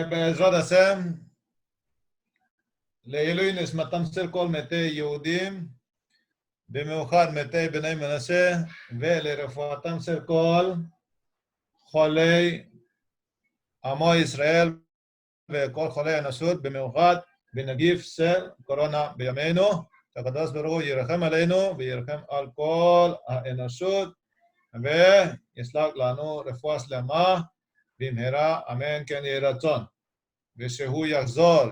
בעזרת השם, לעילוי נשמתם של כל מתי יהודים, במיוחד מתי בני מנשה, ולרפואתם של כל חולי עמו ישראל וכל חולי האנושות, במיוחד בנגיף של קורונה בימינו. שהקדוש ברוך הוא ירחם עלינו וירחם על כל האנושות, ויסלח לנו רפואה שלמה במהרה, אמן כן יהי רצון. ושהוא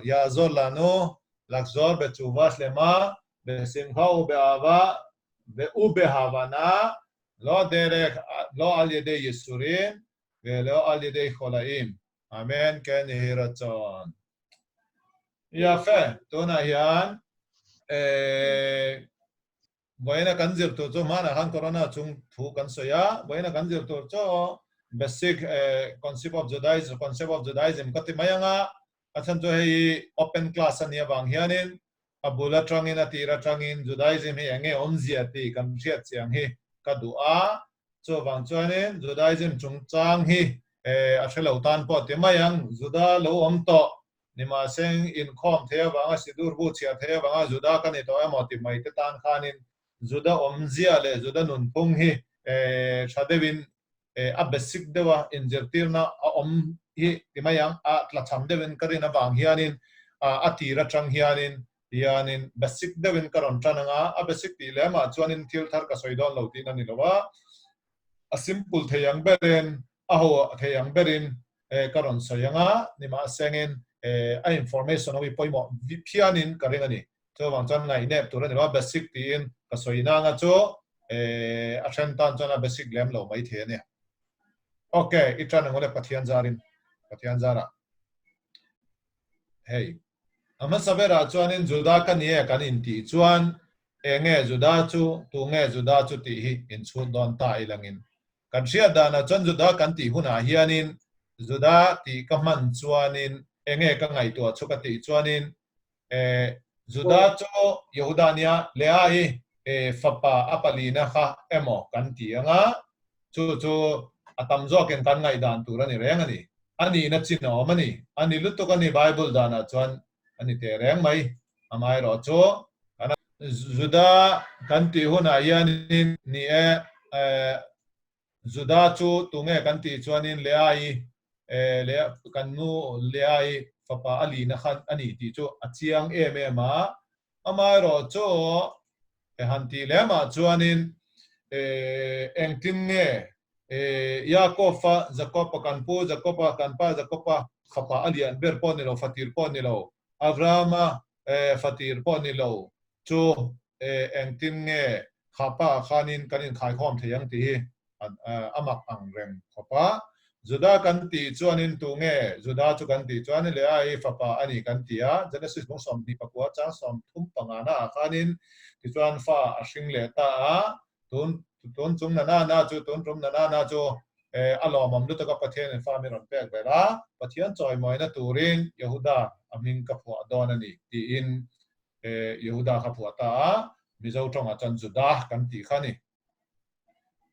יעזור לנו לחזור בתשובה שלמה, בשמחה ובאהבה ובהבנה, לא על ידי ייסורים ולא על ידי חולאים. אמן כן יהי רצון. יפה, תונאיין. Vậy là cắn diệt tổ cho mà là han corona chung thu cắn soya. Vậy là cắn diệt tổ cho basic concept of Judaism. Có thể mấy nga asan cho hay open class anh ya bang hianin abula trangin atira trangin Judaism hay nghe omzia ti cắn siết siang hi kadua cho bang cho nên Judaism chung chang hi asal lautan po ti mấy ang Juda lâu om to ni ma seng income theo bang sidur bu chia theo bang Juda kan ito ay mo ti mai te tan khanin Juda omzia le Juda nun pung hi shadevin abesik dewa injertirna om hi timayang tlacham devin karina bang hianin atira chang hianin basic devin karon chananga abesik ti lema chuanin thil thar ka soidon lo tin ani lowa a simple theyang berin aho theyang berin karon soyanga nima sengin a information obi poimo pianin karingani cho wang chan ngai nep tur ani lo basic tin ka soina nga cho a then tan chana basic lem lo mai the ne okay itran ngole pathian zara hey ama sabera chuanin juda kan ye kan inti chuan enge juda chu tu nge juda chu ti hi in chu don ta ilangin kan sia dana chan juda kan ti huna hianin juda ti kaman chuanin enge ka ngai to chu ka ti chuanin juda chu yehudania leai fapa apalina kha emo kan ti anga chu atam zo ken kan ngai dan turani rengani ani na chino mani ani luto kan ni bible dana chuan ani te reng mai amai ro cho ana juda kan ti huna yanin ni juda chu tunge kan ti chuanin leai le kan nu leai fapa ali na khan ani ti chu achiang ma amai ro cho hanti lema chuanin engtin nge Yakofa Zakopa kanpu Zakopa kanpa Zakopa fapa alian ber ponilo fatir ponilo Avrama fatir ponilo chu engtin nge khapa khanin kanin khai khom theyang ti amak angreng khapa juda kan ti chuanin tu nge juda chu kan ti chuanin le ai fapa ani kan ti a Genesis bong som di pakwa cha som thum pangana khanin ti chuan fa ashing le ta a tun chung na chu tun rum na chu alomam lu ta ka pathian fa mi ron pek bela pathian choi moi na turin Yehuda aming ka phu don ani ti in Yehuda ka phu ta mizo tong a chan juda kan ti khani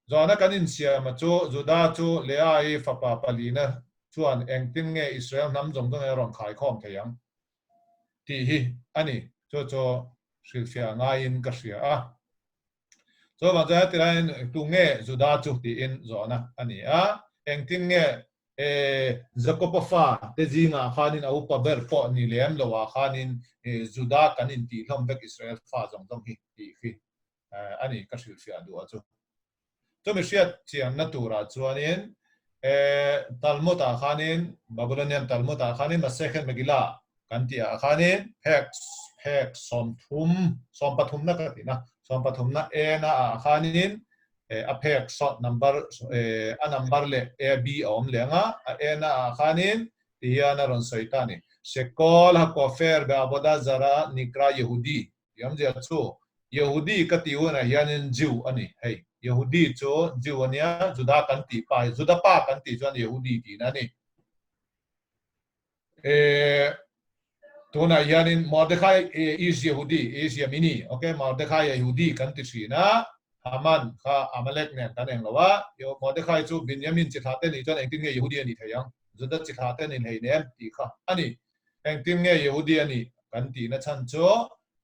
zona kan in sia ma chu juda chu leai fa pa palina chuan engtin nge Israel nam jong dong ron khai khom theyang ti hi ani chu silfia ngain ka sia a so ma ja tirain tu nge juda chu ti in zona ani a engtin nge zakopa te jinga khanin au pa ber po ni lem lowa khanin juda kanin ti hlom bek Israel fa jong dong hi ti fi ani ka silfia du a chu to me sia chiang natura chuanin Talmud a khanin Babylonian Talmud a khanin Masechet Megillah kan ti a khanin hek som pathum na ka ti na som pathum na na a khanin a phek sot number a number le a b om lenga a na a khanin ti ya na ron saitani shekol ha kofer be aboda zara nikra yehudi yam je chu yehudi ka ti una hianin jew ani hey Yehudi cho Jewanya Juda kan ti pa Juda pa kan ti chuan Yehudi ti na ni tuna yanin Mordechai is Yehudi is Yemini okay Mordechai Yehudi kan ti sina Haman kha Amalek ne kan eng lawa yo Mordechai chu Benjamin chi thate ni chuan engtin nge Yehudi ani thayang จุดจิกหาเต้นอินเฮเนมตีค่ะอันนี้แห่งทีมเงี้ยยูดีอันนี้กันตีนะชันโจ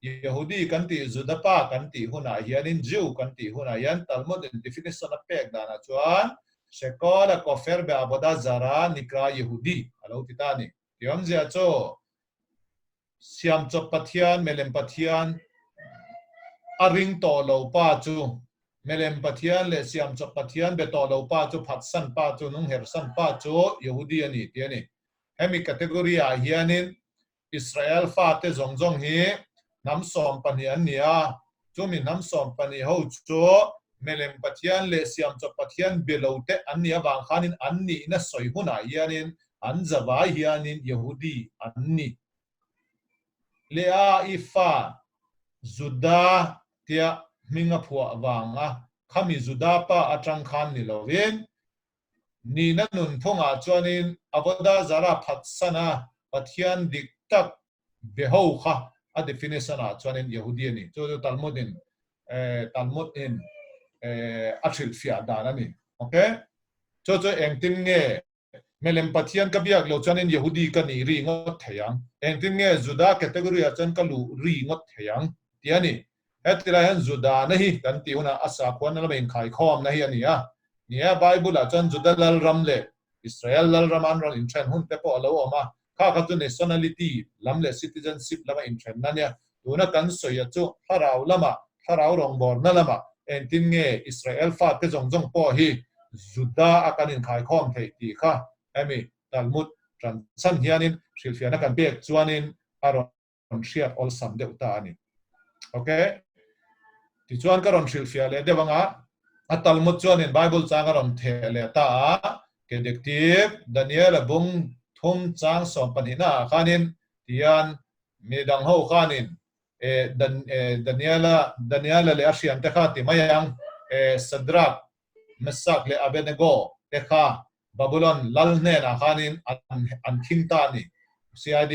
ยูดีกันตีจุดป้ากันตีหุ่นอาเฮียนินจิวกันตีหุ่นอายันตัลมุดอินดิฟินิชันนับเป็กดานะจวนเชคอลกอเฟอร์เบอาบดาซารานิกายูดีอะไรอุติตานี่ยอมเจ้าโจเสียมจบปัทยานเมลมปัทยานอาริงโตโลป้าจูเมลมปัทยานเลเสียมจบปัทยานเบโตโลป้าจูพัดสันป้าจูนุ่งเฮร์สันป้าจูยูดีอันนี้เตียนี่เฮมิคัตเกอรีอาเฮียนินอิสราเอลฟาเตจงจงฮีน้ำส้มปันยันเนี่ยจูมีน้ำส้มปันยาจูเมลมปัทยานเลเสียมจบปัทยานเบโลเตอันนี้บางครั้งอันนี้น่ะสวยหุ่นอาเฮียนินอันจะว่าเฮียนินยูดีอันนี้เลอาอิฟาจุดาเทียมิงพัววางอ่ะขามีจุดาป้าอัจฉริยะนี่เราเองนี่นั่นนุ่นพงอาจวนนินอวดาจาราพัดสนะปัทยันดิกตักเบหูค่ะอัน definition อาจวนนินยิวดีนี่โจโจตัลมุดินตัลมุดินอัชริลฟิอาดานันนี่โอเคโจโจเองติงเง่เมลมปัทยันกับยากเราจวนนินยิวดีกันนี่รีงดเทียงเองติงเง่จุดาแคตตากรีอาจวนกันลูรีงดเทียงเดียนี่เอติลายันจุดานะฮีกันติวนะอาสาควันนั่นเป็นขายข้อมนะฮีอันนี้อ่ะเนี่ยไบเบิลอาจารย์จุดลลรัมเล่อิสราเอลลลรัมอันรันอินเทรนหุ่นเตปอลาวอมาข้าขัด nationality ลัมเล่ citizenship ลำอินเทรนนั่นเนี่ยตัวนักการสอยจู่ฮาราวลำฮาราวรองบอร์นั่นลำเอ็นทินเงอิสราเอลฟาเตจงจงปอฮีจุดาอาการอินขายข้อมเทตีค่ะเอมีตัลมุดจันสันเฮียนินสิลฟิอานักการเปียกจวนินอารอนเชียร์ออลซัมเดอุตานี่โอเคที่จวนก็รอนสิลฟิอาเลเดวังอ่ะอัตลมุดจวนในไบเบิลจางรอนเทเลตาเกเด็กทีฟดานิเอลบุงทุ่มจางสอมปันหินาขานินที่ยันมีดังหูขานินดานิเอลเลอาชีอันเตขาติมายังสดรักมิสักเลอาเบเนโกเตขาบาบิลอนลัลเนนาขานินอันคิงตานีCID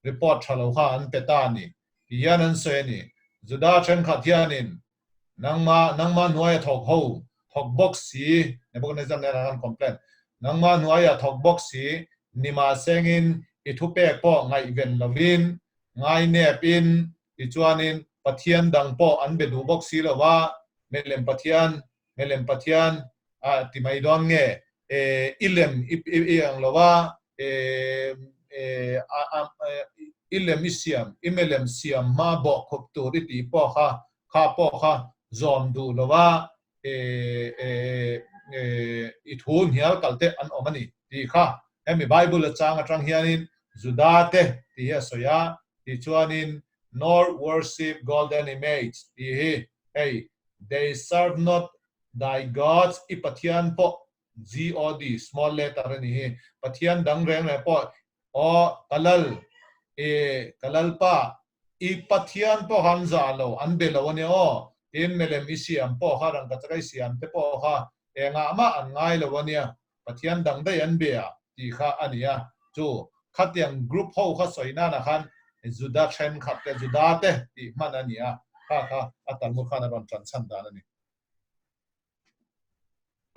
reportชาลูขาอันเปตานีที่ยันอันเซนีจุดาเชนขัดยันินนังมาหน่วยถกหูถกบ็อกซีในพวกนี้จำได้นะคอมเพลนนังมาหน่วยถกบ็อกซีนิมาเซงินอิทุเปกปอไงอีเวนลวินไงเนปินอิจวานินปัทยันดังปออันเบดูบ็อกซีละว่าเมลมปัทยันที่ไม่ดอนเงอิเลมอังละว่าอิเลมอิเซียมอิเมเลมเซียมมาบอกขบตัวริตีปอค่ะข้าปอค่ะจอมดูละว่าอิทุนเฮียกัลเตอันอมันนี่ที่ค่ะเอ็มไบเบิลจางจังเฮียนินจุดาเตที่เฮสอยาที่ชวนิน nor worship golden image ที่hey they serve not thy gods อิปัทยันปอ God small letter นี่ปัทยันดังแรงเลยปอkalal pa ipathian po hanzalo anbelo ne o in melem isiam po harang katrai siam te po ha enga ma an ngai lo wania pathian dang dai an bea ti kha ania chu khatiang group ho kha soina na khan juda chen khat te juda te ti man ania kha atal mu khan ron chan chan dan ani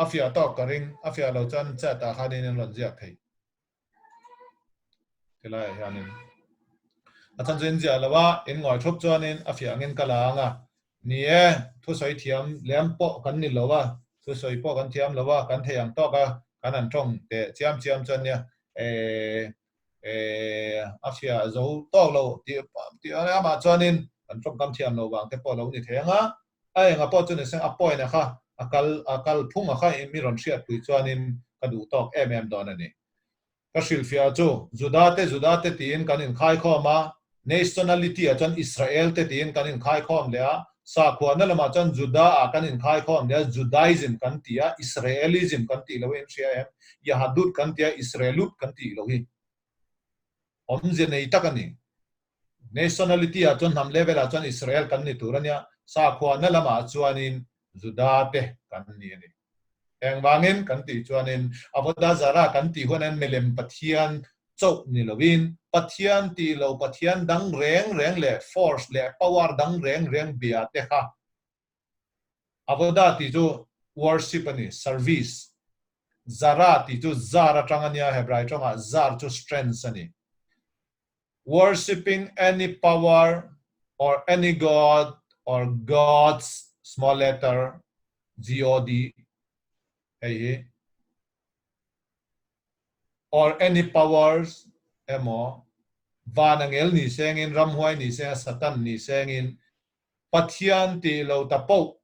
afia to karing afia lo chan cha ta khanin ron jia thei telai haninอาจารย์เจนเจาว่าเอ็นงอยทบจวนเอ็นอาฟิอังเงินกลางอ่ะนี่ทุสอยเทียมเลี้ยมปอกันนี่หรอว่าทุสอยปอกันเทียมหรอว่ากันเทียงตอกกันอันตรงแต่เทียมจนเนี่ยอาฟิอาโจตอกเราที่อะไรมาจวนเอ็นอันตรงกันเทียมเราวางแต่ปอเรานี่เทียงอ่ะไอ้งาปอจนเนี่ยเสียงอัปปอยนะคะอากัลพุ่งอ่ะค่ะเอ็มมีรอนเชียร์ปุยจวนเอ็นกระดูตอกดอนนี่ก็สิลฟิอาจูจุดาเตตีนกันอินขายข้อมา nationality อาจารย์อิสราเอลเตตีนกันอินขายข้อมเลยอ่ะสาขวานนั่นละมาจันจุดากันอินขายข้อมเลยจุดาอิซึมกันตีอ่ะอิสราเอลิซึมกันตีเราเองเชียร์ยาฮัดุดกันตีอ่ะอิสราเอลุดกันตีเราเองอมเจเนยตักันนี่ nationality อาจารย์ทำเลเวลอาจารย์อิสราเอลกันนี่ตัวนั้นเนี่ยสาขวานนั่นละมาจวนอินจุดาเตกันนี่นี่แองวางเงินกันตีจวนอินอวดาจารากันตีคนนั้นเมลมปัทยันโจนี่เราวินปัทยันตีเราปัทยันดังแรงเลย force เลย power ดังแรงเบียดเตะค่ะอวดาตีจู worship นี่ service zara ti chu zara trangania hebrai chonga zar chu strength ani worshipping any power or any god or gods small letter god hey or any powers emo vanangel ni sengin ramhuai ni seng satan ni sengin pathian ti lo tapo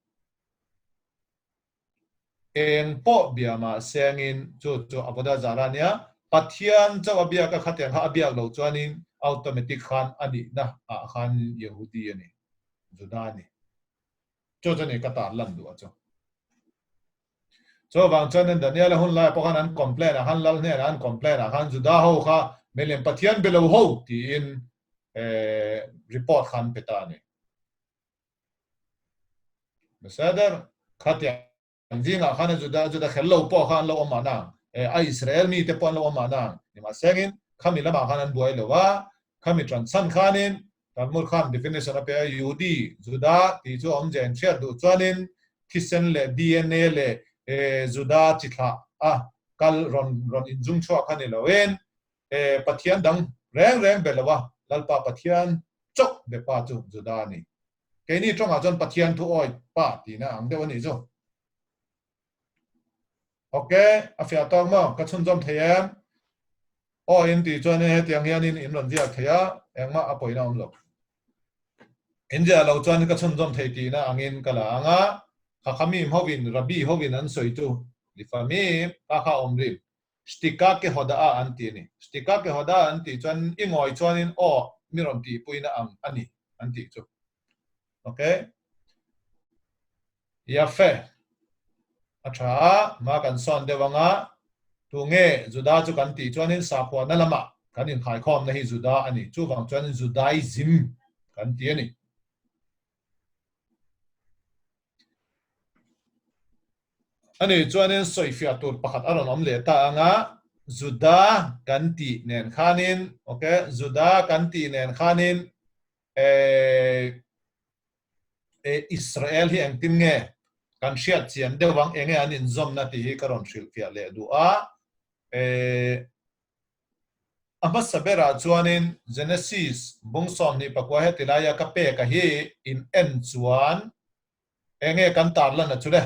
eng po biama sengin chu aboda zarania pathian chaw abia ka khatyang ha abia lo chuanin automatic khan ani na a khan yehudi ani judani cho chane kata lan du acho so wang chanen daniel hun la po kan complain a han lal ne an complain a han juda ho kha melem pathian belo ho ti in report khan petani besader khatyang jinga khan juda khello po khan lo ma na a israel mi te pon lo ma na ni ma sengin khami lama khan an buai lo wa khami transan khanin tamur khan definition a pe yudi juda ti chu om jen cher du chuanin kisen le dna le juda chitha a kal ron injung chwa khani lo en pathian dang reng belawa lalpa pathian chok be pa chu juda ni ke ni chonga chon pathian thu oi pa ti na ang de wani chu okay afia tong mo ka chun jom thayam o in ti chuan he tiang hian in ron zia thaya engma apoi na lo india lo chuan ka chun jom thei ti na angin kala anga khami hovin rabi hovin an soi tu lifami ka kha omri stika ke hoda a anti ni stika ke hoda anti chuan ingoi chuan in o miron ti puina ang ani anti chu okay ya fe acha ma kan son dewanga tunge juda chu kan ti chuanin sakwa na lama kanin khai khom na hi juda ani chu wang chuanin judaism kan ti ani ani chuanin soifia tur pakhat aron om le ta anga juda kan ti nen khanin okay juda kan ti nen khanin israel hi angtin nge kan shiat chian dewang enge anin zom na ti hi karon shil fia le du a ama sabera chuanin genesis bungsom ni pakwa he tilaya ka pe ka hi in en chuan enge kan tar lan achule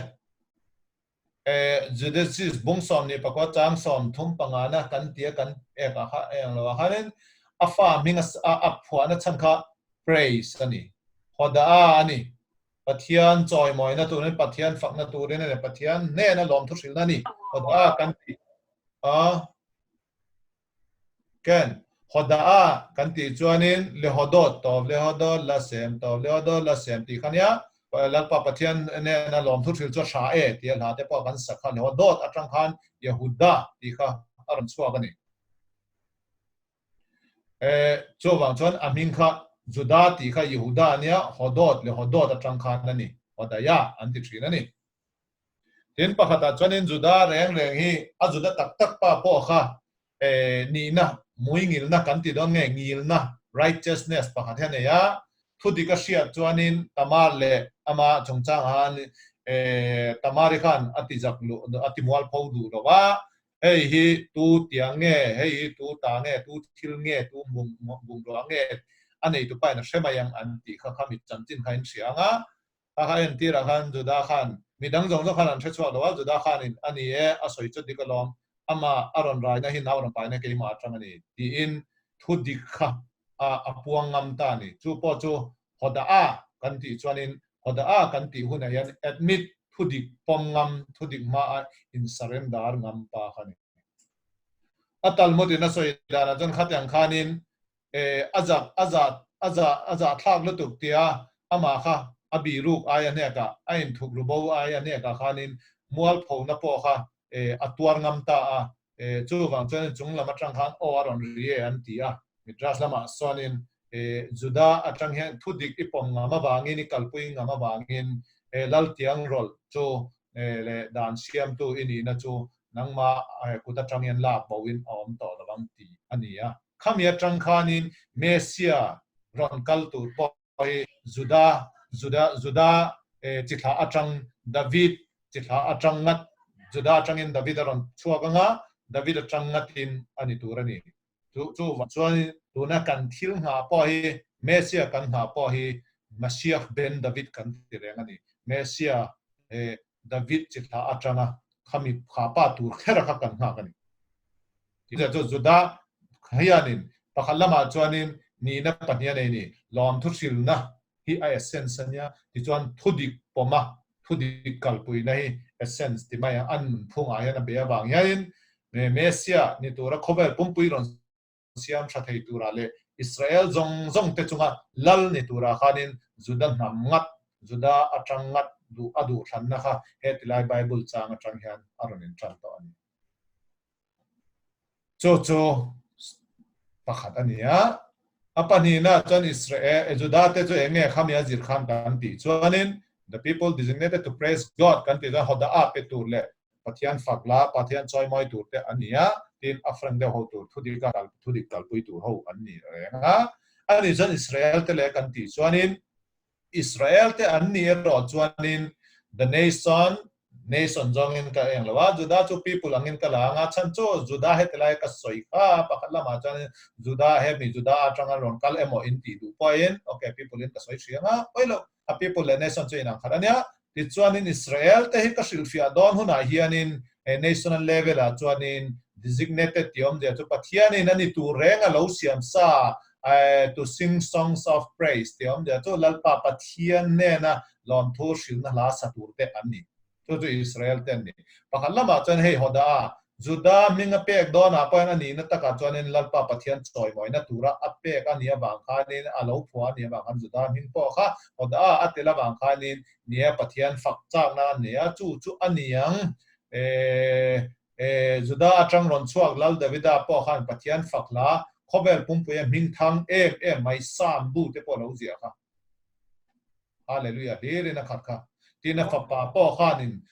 genesis bungsom ni pakwa chang som thum pangana kan tia kan ka ha eng lo hanin afa minga a phwana chankha praise ani hoda ani pathian choi moi na tu ne pathian fak na tu ne pathian ne na lom thu sil na ni hoda kan ti a ken hoda kan ti chuanin le hodot to le hodot la sem to le hodot la sem ti khania lal pa pathian ne na lom thu sil cho sha e ti la te pa kan sakha le hodot atang khan yehuda ti kha aram chwa gani cho wang chuan aming kha juda ti kha yehuda nia hodot le hodot atang khan nani hoda ya anti thina ni tin pakhata chuanin juda reng hi a juda tak pa po kha ni na muingil na kan ti don nge ngil na righteousness pakhat he ne ya thudi ka shia chuanin tamar le ama chongchang han tamari khan atijak lu atimwal phau du rowa hei hi tu tiang nge hei tu ta nge tu thil nge tu bum ro nge anei tu pai na shemayang an ti kha khamit chanchin khain sianga a kha en tira khan juda khan midang jong khan an thechwa dawa juda khan in ani e asoi chu dikalom ama aron rai na hin awron pai na ke ma atangani ti in thudik kha a apuang ngam ta ni chu po chu hoda a kan ti chuanin hoda a kan ti huna yan admit thudik pom ngam thudik ma in surrender ngam pa khani atal modina soi dana jon khatyang khanin aza thak lutuk tia ama kha abi ruk aya ne ka ain thuk rubo aya ne ka khanin mual pho na po kha atuar ngam ta a chu wang chen chung lama tang khan o aron rie an tia mitras lama sonin juda atang hen thudik ipom ngama wangin ni kalpui ngama wangin lal tiang rol chu le dan siam tu ini na chu nangma kuta changian la bawin om to lawang ti ania khamia tang khanin mesia ron kal tu poi juda chitha atang david chitha atang ngat Judah changin David aron chuak anga David changatin ani turani chu chuan tuna kan thil nga po hi Messiah kan nga po hi Messiah ben David kan tirengani Messiah David chitha atanga khami khapa tur khera kha kan nga kani tija chu Judah hianin pakhallama chuanin ni na pahnia nei ni lom thu sil na hi a essence ania ti chuan thudik poma thudik kalpui na hi essence ti mai an phunga hian a be awang hianin Messiah ni tura khover pumpui ron siam tha thei tura le Israel zong te chunga lal ni tura khanin Judah namngat Judah atrangat du adu thanna kha hetilai Bible chang atang hian aronin tran to ani cho pakhat ania apanina chan Israel Judah te chu enge khamia zir khan kan ti chuanin the people designated to praise God kan ti da hoda a pe tur le pathian fakla pathian choi moi tur te ania tin afrang de ho tur thudi kal pui tur ho anni renga ani chan Israel te le kan ti chuanin Israel te anni ro chuanin the nation zongin ka eng lawa Judah chu people angin ka la nga chan chu Judah hetlai ka soi kha pakhala ma chan Judah he mi Judah atanga ron kal emo inti du point okay people in ka soi shrianga oilo a people le nation chu inang kharania ti chuanin Israel te hi ka silfia don huna hianin national level a chuanin designated tiom de chu pathianin ani tu renga lo siam sa to sing songs of praise tiom de chu lalpa pathian ne na lom thur shil na la satur te ani to Israel ten ni pakallama chan hei hoda Judah minga pek dona point ani na taka chuanin lalpa pathian choi moi na tura apek ani awang khanin alo phua ni awang han Judah min po kha hoda atela wang khanin nia pathian fak chak na nia chu aniang Judah atang ron chuak lal Davida po khan pathian fakla khovel pumpuya ming thang mai sam bu te po lo zia kha hallelujah dere na khat kha tina fapa po khanin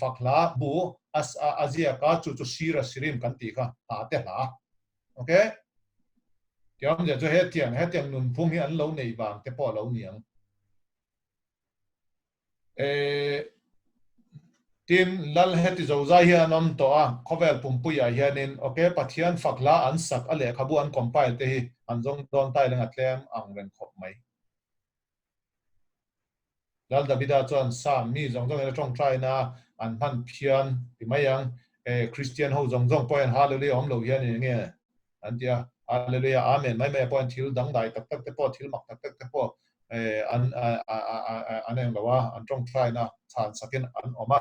fakla bu azia ka chu shira sirim kan ti kha ta te la okay tiam je he tiang nun phung hi an lo nei wang te po lo niang tin lal heti zoza hian am to a khovel pumpuya hianin okay pathian fakla an sak ale khabu an compile te hi an jong don tai lenga tlem ang ren khop mai lal Davida chuan sam mi jong jong tong trai na an han phian ti mayang Christian ho jong jong point hallelujah om lo hian ni nge an tia hallelujah amen mai point thil dang dai tak te po thil mak tak te po an eng lawa an tong trai na chan sakin an oma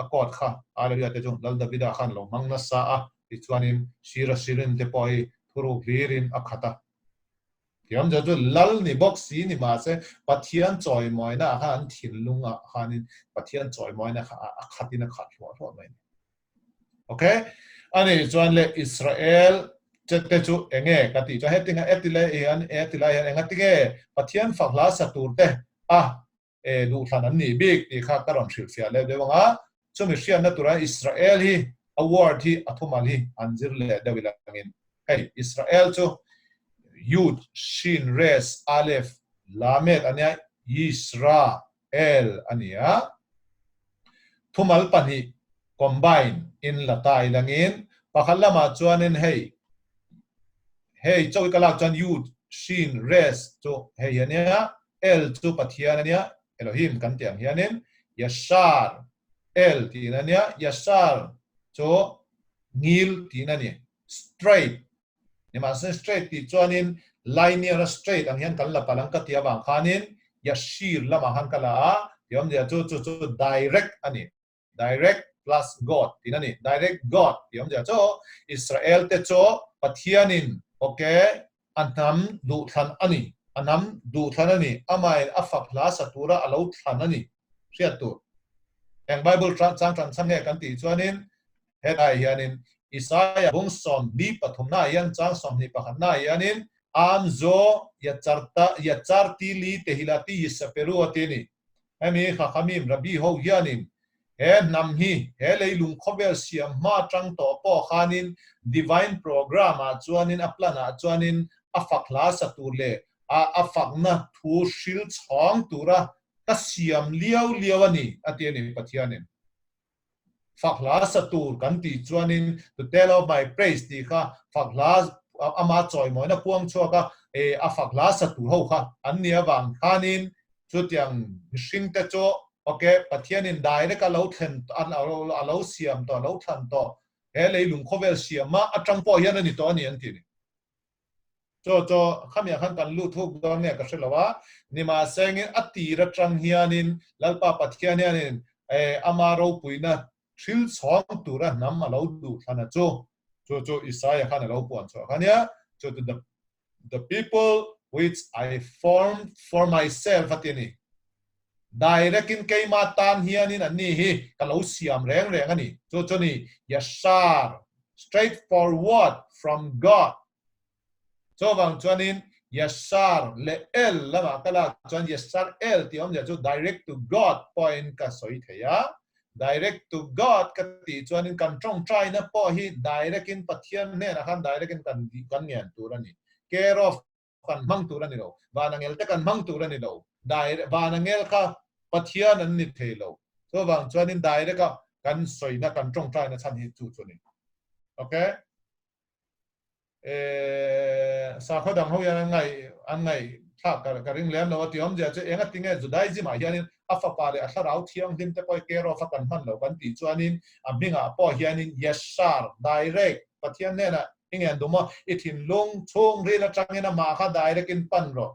akot kha hallelujah te jong lal Davida khan lo mang na sa a ti chuanin shira sirin te poi thuru virin akhata tiam ja chu lal ni box si ni ma se pathian choi moi na han thin lunga hanin pathian choi moi na khatina khat lo mai okay ani chuan le Israel chete chu enge kati cha hetinga etila enga tinge pathian fakla satur te du thanan ni big ti kha karon thil sia le dewanga chumi hrian na tura Israel hi award hi athumal hi anjir le dawilangin hey Israel chu Yud, Shin, Res, Aleph, Lamed, ania Yisrael, ania thumal pani combine in latai langin pakhalama chuanin hey chawi kalak chuan Yud, Shin, Res chu hey ania El chu pathian ania Elohim kan tiang hianin Yashar El tin ania Yashar chu ngil tin ani straight ni ma se straight ti chuanin linear straight ang hian kan la palang ka tia wang khanin yashir lama han kala a yom dia chu direct ani direct plus God tin ani direct God yom dia chu Israel te chu pathianin okay anam du than ani amai afak la satura alo than ani riatu yang Bible chang nge kan ti chuanin headai hianin Isaiah bung som ni pathumna yan chang som ni pakhatna yanin amzo yacharti li tehilati yisaperu atini ami khamim rabbi ho yanin he namhi he leilung khovel siam ma chang to po khanin divine program a chuanin aplana chuanin afakla saturle afakna thu shil chong tura ka siam liau ani atiani pathianin fakla satur kan ti chuanin to tell of my praise ti kha fakla ama choi moi na puang chua ka a fakla satur ho kha an nia wang khanin chu tiang hring te cho okay pathianin direct a lo thlen an a lo siam to lo thlan to he leilung khovel siama atang po hian ani to ani an ti cho kham ya khan kan lu thuk dong ne ka shelawa ni ma seng ati ra tang hianin lalpa pathianin amaro puina thil chong tura nam a lo du thana cho isaya khan lo puan cho khania cho the people which I formed for myself atini direct in keima tan hianin ani hi kalau siam reng reng ani cho ni yashar straightforward from God cho vang chuanin yashar le el lama kala chuan yashar el ti om ja chu direct to God point ka soi theya direct to God ka ti chuanin kan trong trai na po hi direct in pathian ne na khan direct in kan ngian turani care of kan mang turani lo vanangel te kan mang turani lo direct vanangel ka pathian an ni thelo so wang chuanin direct ka kan soi na kan trong trai na chan hi chu chuani okay sa kho dang ho ya ngai tha ka ring lem lo ti om ja che enga tinge judai ji ma hianin afa pa le atha rau thiang dim te poi ke ro fa kan man lo kan ti chuanin aminga po hianin yashar direct pathian ne na ingen duma ithin long chong re la tangena ma kha direct in pan ro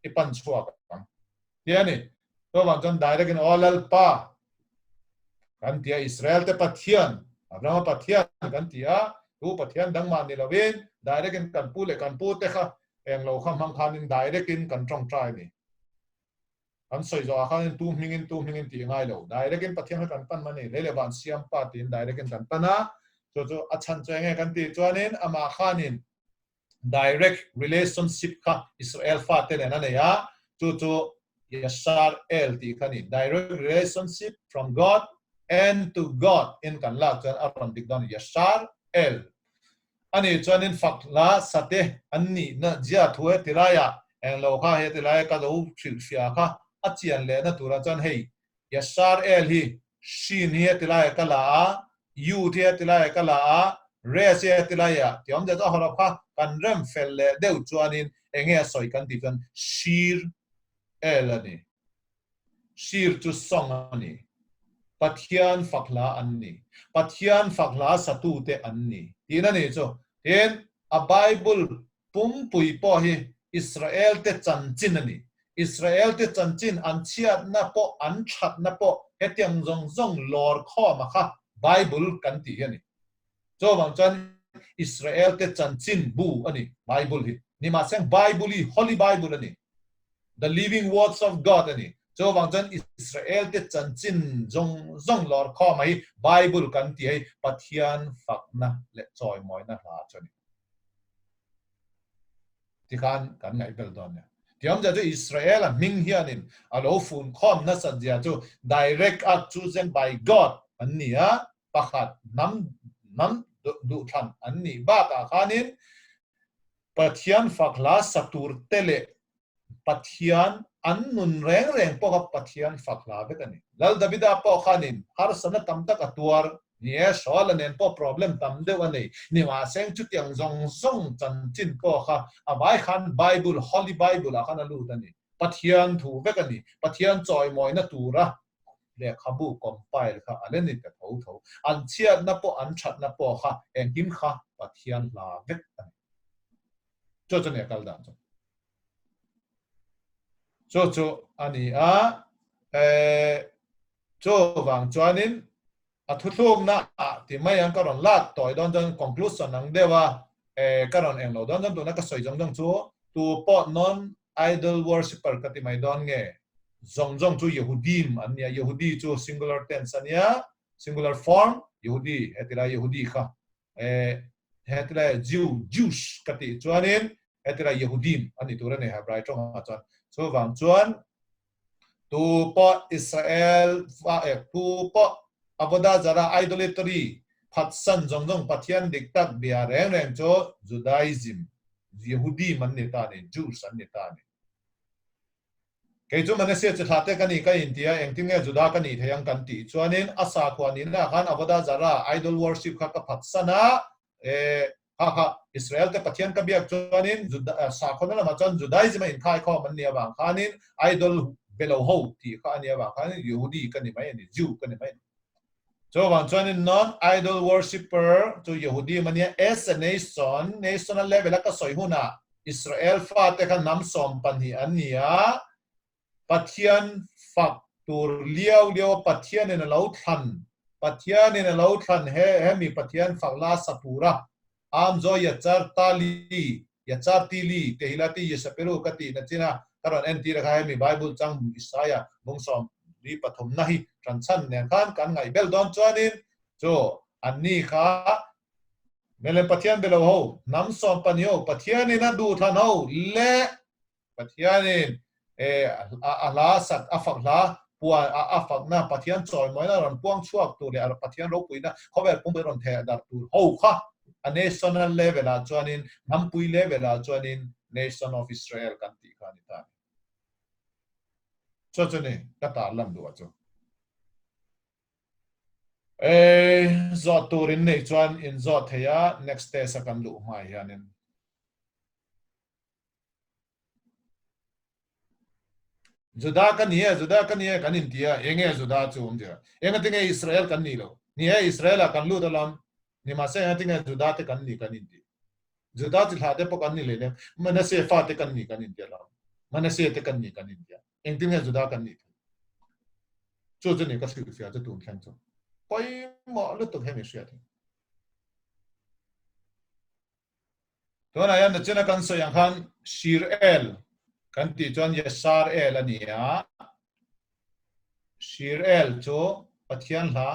i pan chua kan yani to wan jon direct in all pa kan tia Israel te pathian abraham pathian kan tia tu pathian dang man ni lovin direct in kan pu le kan pu te kha eng lo kham hang khanin direct in kan trong trai ni kan soi zo khan tu mingin ti ngai lo direct in pathian kan pan mani le le ban siam pa tin direct in kan pana cho achan chenge kan ti chuanin ama khanin direct relationship kha Israel fa te na ne ya cho yashar el ti khani direct relationship from God and to God in kan la chan aron dik don yashar el ani chuanin fakla sate anni na jia thue tilaya eng lo kha he tilaya ka do thil fia kha achian le na tura chan hei yashar el hi shin hi tilaya kala yu thi tilaya kala re se tilaya tiom ja cha hora kha kan rem fel le deu chuanin enge soi kan ti kan shir el ani shir chu song ani pathian fakla anni pathian fakla satute anni tina ni cho hen a bible pum pui po hi Israel te chanchin ani Israel te chanchin an chiat na po an that na po hetiang zong lor kho ma kha bible kan ti ani cho wang chan Israel te chanchin bu ani bible hi ni ma sang bible hi holy bible ani the living words of God ani cho wang chan Israel te chanchin zong lor kho mai bible kan ti ai pathian fakna le choi moi na la chani ti kan ngai bel don ne tiam ja Israel a ming hianin a lo fun khom na san ja chu direct at chosen by God ania pakhat nam du than ani ba ka khanin pathian fakla satur tele pathian an nun reng po ka pathian fakla betani lal davida po khanin har sana tam tak atuar nie sol nen po problem tam de wani ni wa seng chu tiang zong chan chin po kha awai khan bible holy bible a khan alu tani pathian thu bekani pathian choi moi na tura le khabu compile kha alen ni ta tho an chiat na po an that na po kha engkim kha pathian la vek tani cho ne kal dan cho ani a cho wang chuanin a thuthuk na ti mai ang karon lat toy don don conclusion ang dewa karon eng lo don don na ka soi jong chu tu po non idol worshipper ka ti mai don nge zong chu yehudim ania yehudi chu singular tense ania singular form yehudi hetila yehudi kha hetila jewish ka ti chuanin hetila yehudim ani tura ne hebrai chong a chuan so wang chuan tu po Israel tu po avoda zara idolatry phatsan jong pathian diktak bia reng cho Judaism Yehudi man ni ta ni Jews an ni ta ni cái chỗ mình sẽ chỉ thắt cái này cái India em tiếng nghe Juda cái này thấy anh cần tị cho nên asa của anh là han avada zara idol worship khác cái phát sana ha Israel cái pathian cái việc cho nên Juda sa con là mà chọn Judaism in khai kho mình nia bang khanin idol below ho thì kha nia bang khanin Yehudi cái này mấy anh Jew cái này mấy cho bạn cho nên non idol worshipper cho Yehudi mình nia as a nation national level cái soi huna Israel phát cái nam som pan hi anh nia Pathian phật tur liao pathian in a lo than pathian in a lo than he mi pathian phật la sapura am zo yachar tali yachar tili te hilati yesaperu kati na china karon enti ra khai mi bible chang isaya bongsom di pathom nahi transan ne khan kan ngai bel don chuanin cho anni kha mele pathian belo ho nam som panyo pathian in a du than ho le pathian in ala sat afakla puan afakna pathian choi moina ron puang chuak tu le ar pathian ro puina khober pum ron the dar tu ho kha a national level a chuanin nampui level a chuanin nation of Israel kan ti kha ni ta cho cho ne ka ta lam du cho zo turin nei chuan in zo theya next day sakan lu mai hianin Juda kan nie kan India enge Juda chum je enga tinge Israel kan ni lo ni he Israel kan lu dalam ni ma se tinge Juda te kan ni kan India Juda ti hade po kan ni le ne mana se fa te kan ni kan India la mana se te kan ni kan India eng tinge Juda kan ni chu chu ni ka su sia te tu khan chu poi mo lu tu he me sia te to na yan de chena kan so yang khan Shir El kan ti chuan Yesar El ania Shir El cho pathian la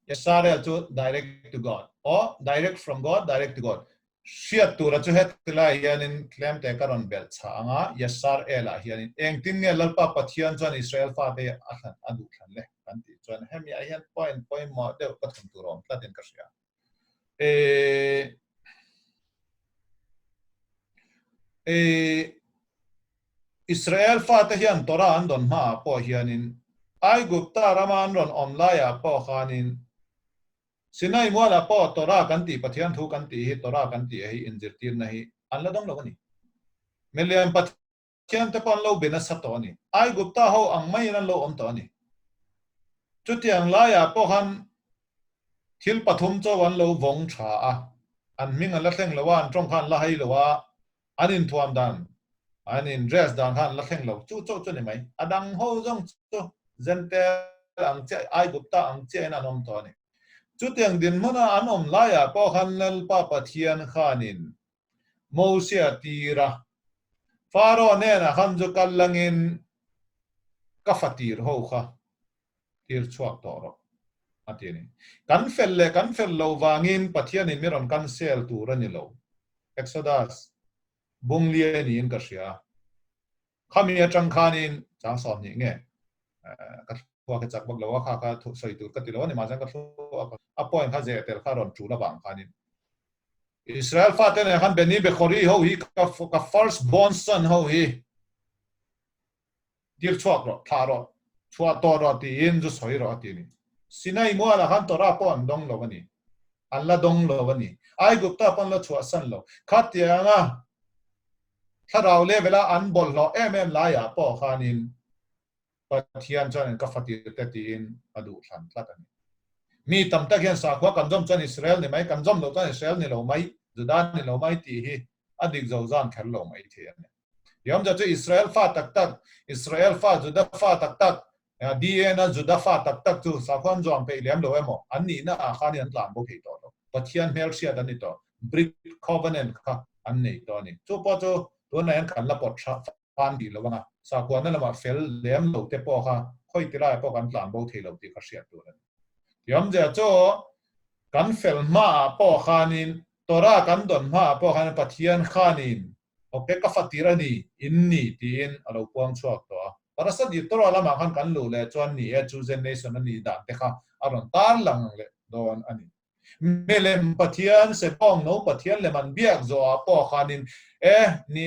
Yesar El cho direct to God or direct from God direct to God Shia tu ra cho het la hianin claim te karon bel changa Yesar El a hianin eng tin nge lalpa pathian chuan Israel fa te athan adu than le kan ti chuan hemi a hian point mo de pathum tu rom tlatin ka sia Israel fa te hian Torah an don ma po hianin ai gupta raman ron omlaya po khanin Sinai muala po Torah kan ti pathian thu kan ti hi Torah kan ti hi injirtir na hi anla dong lo ni melian pathian te pon lo bena sa to ni ai gupta ho ang mai nan lo om to ni chutiang laya po khan thil pathum cho wan lo vong tha a an ming ala thleng lawan trong khan la hai lawa anin thuam dan anin dress dan khan la thleng lo chu chu ni mai adang ho jong chu zente ang che ai gupta ang che na nom to ni chutiang din mona anom laya po khan lal pa pathian khanin mosia tira faro ne na khan ju kallangin kafatir ho kha tir chuak to ro atini kan fel lo wangin pathian in miron kan sel tu rani lo exodus bunglie ni in ka sia khamia tang khanin chang som ni nge ka thua ka chak bak lo kha ka thu soi tu ka ti lo ni ma jang ka thu a point kha je tel kha ron chu la bang khanin Israel fa te ne khan beni be khori ho hi ka first born son ho hi dir chuak ro tha ro chua to ro ti in ju soi ro ti ni Sinai mo la khan Torah pon dong lo ni alla dong lo ni ai gupta pon lo chua san lo khat ya nga tharau le vela an bol lo la ya po khanin pathian chan ka fati te tin adu than tlat ani mi tam tak hian sa khwa kan jom chan Israel ni mai kan jom lo chan Israel ni lo mai Judan ni lo mai ti hi adik zo zan khar lo mai the ani yom ja chu Israel fa Juda fa tak DNA Juda fa tak chu sa khwan jom pe lem lo emo anni na a khan yan tlam bo ke to pathian mel sia dan ni to brick covenant kha an nei to ni chu po chu to na yan kan la pot fan di lo wanga sa khwan na ma fel lem lo te po kha khoi ti la po kan tlam bo the lo ti kha sia to yom ja chu kan fel ma po khanin Torah kan don ma po khan pathian khanin oke ka fatirani inni tin alo puang chuak to para sa di Torah lama khan kan lu le chuan ni e chosen nation ani dan te kha aron tar lang le don ani melem pathian se pong no pathian le man biak zo a po khanin ni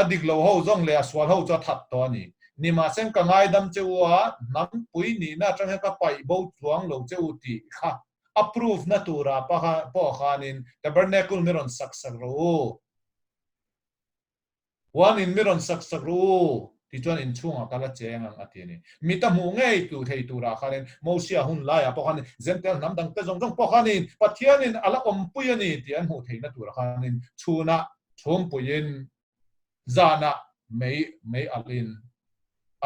adik lo ho zong le aswal ho cha that to ani ni ma sen ka ngai dam chewa nam pui ni na tang ka pai bo chuang lo cheu ti kha approve na tura pa po khanin tabernacle miron saksak ro one in miron saksak ro ti chuan in chunga kala cheng ang atini mi ta mu ngei tu thei tura khanin mosia hun la ya po khanin zentel nam dang te jong jong po khanin pathianin ala om puyani ti an hu thei na tura khanin chuna chom puyin zana mei alin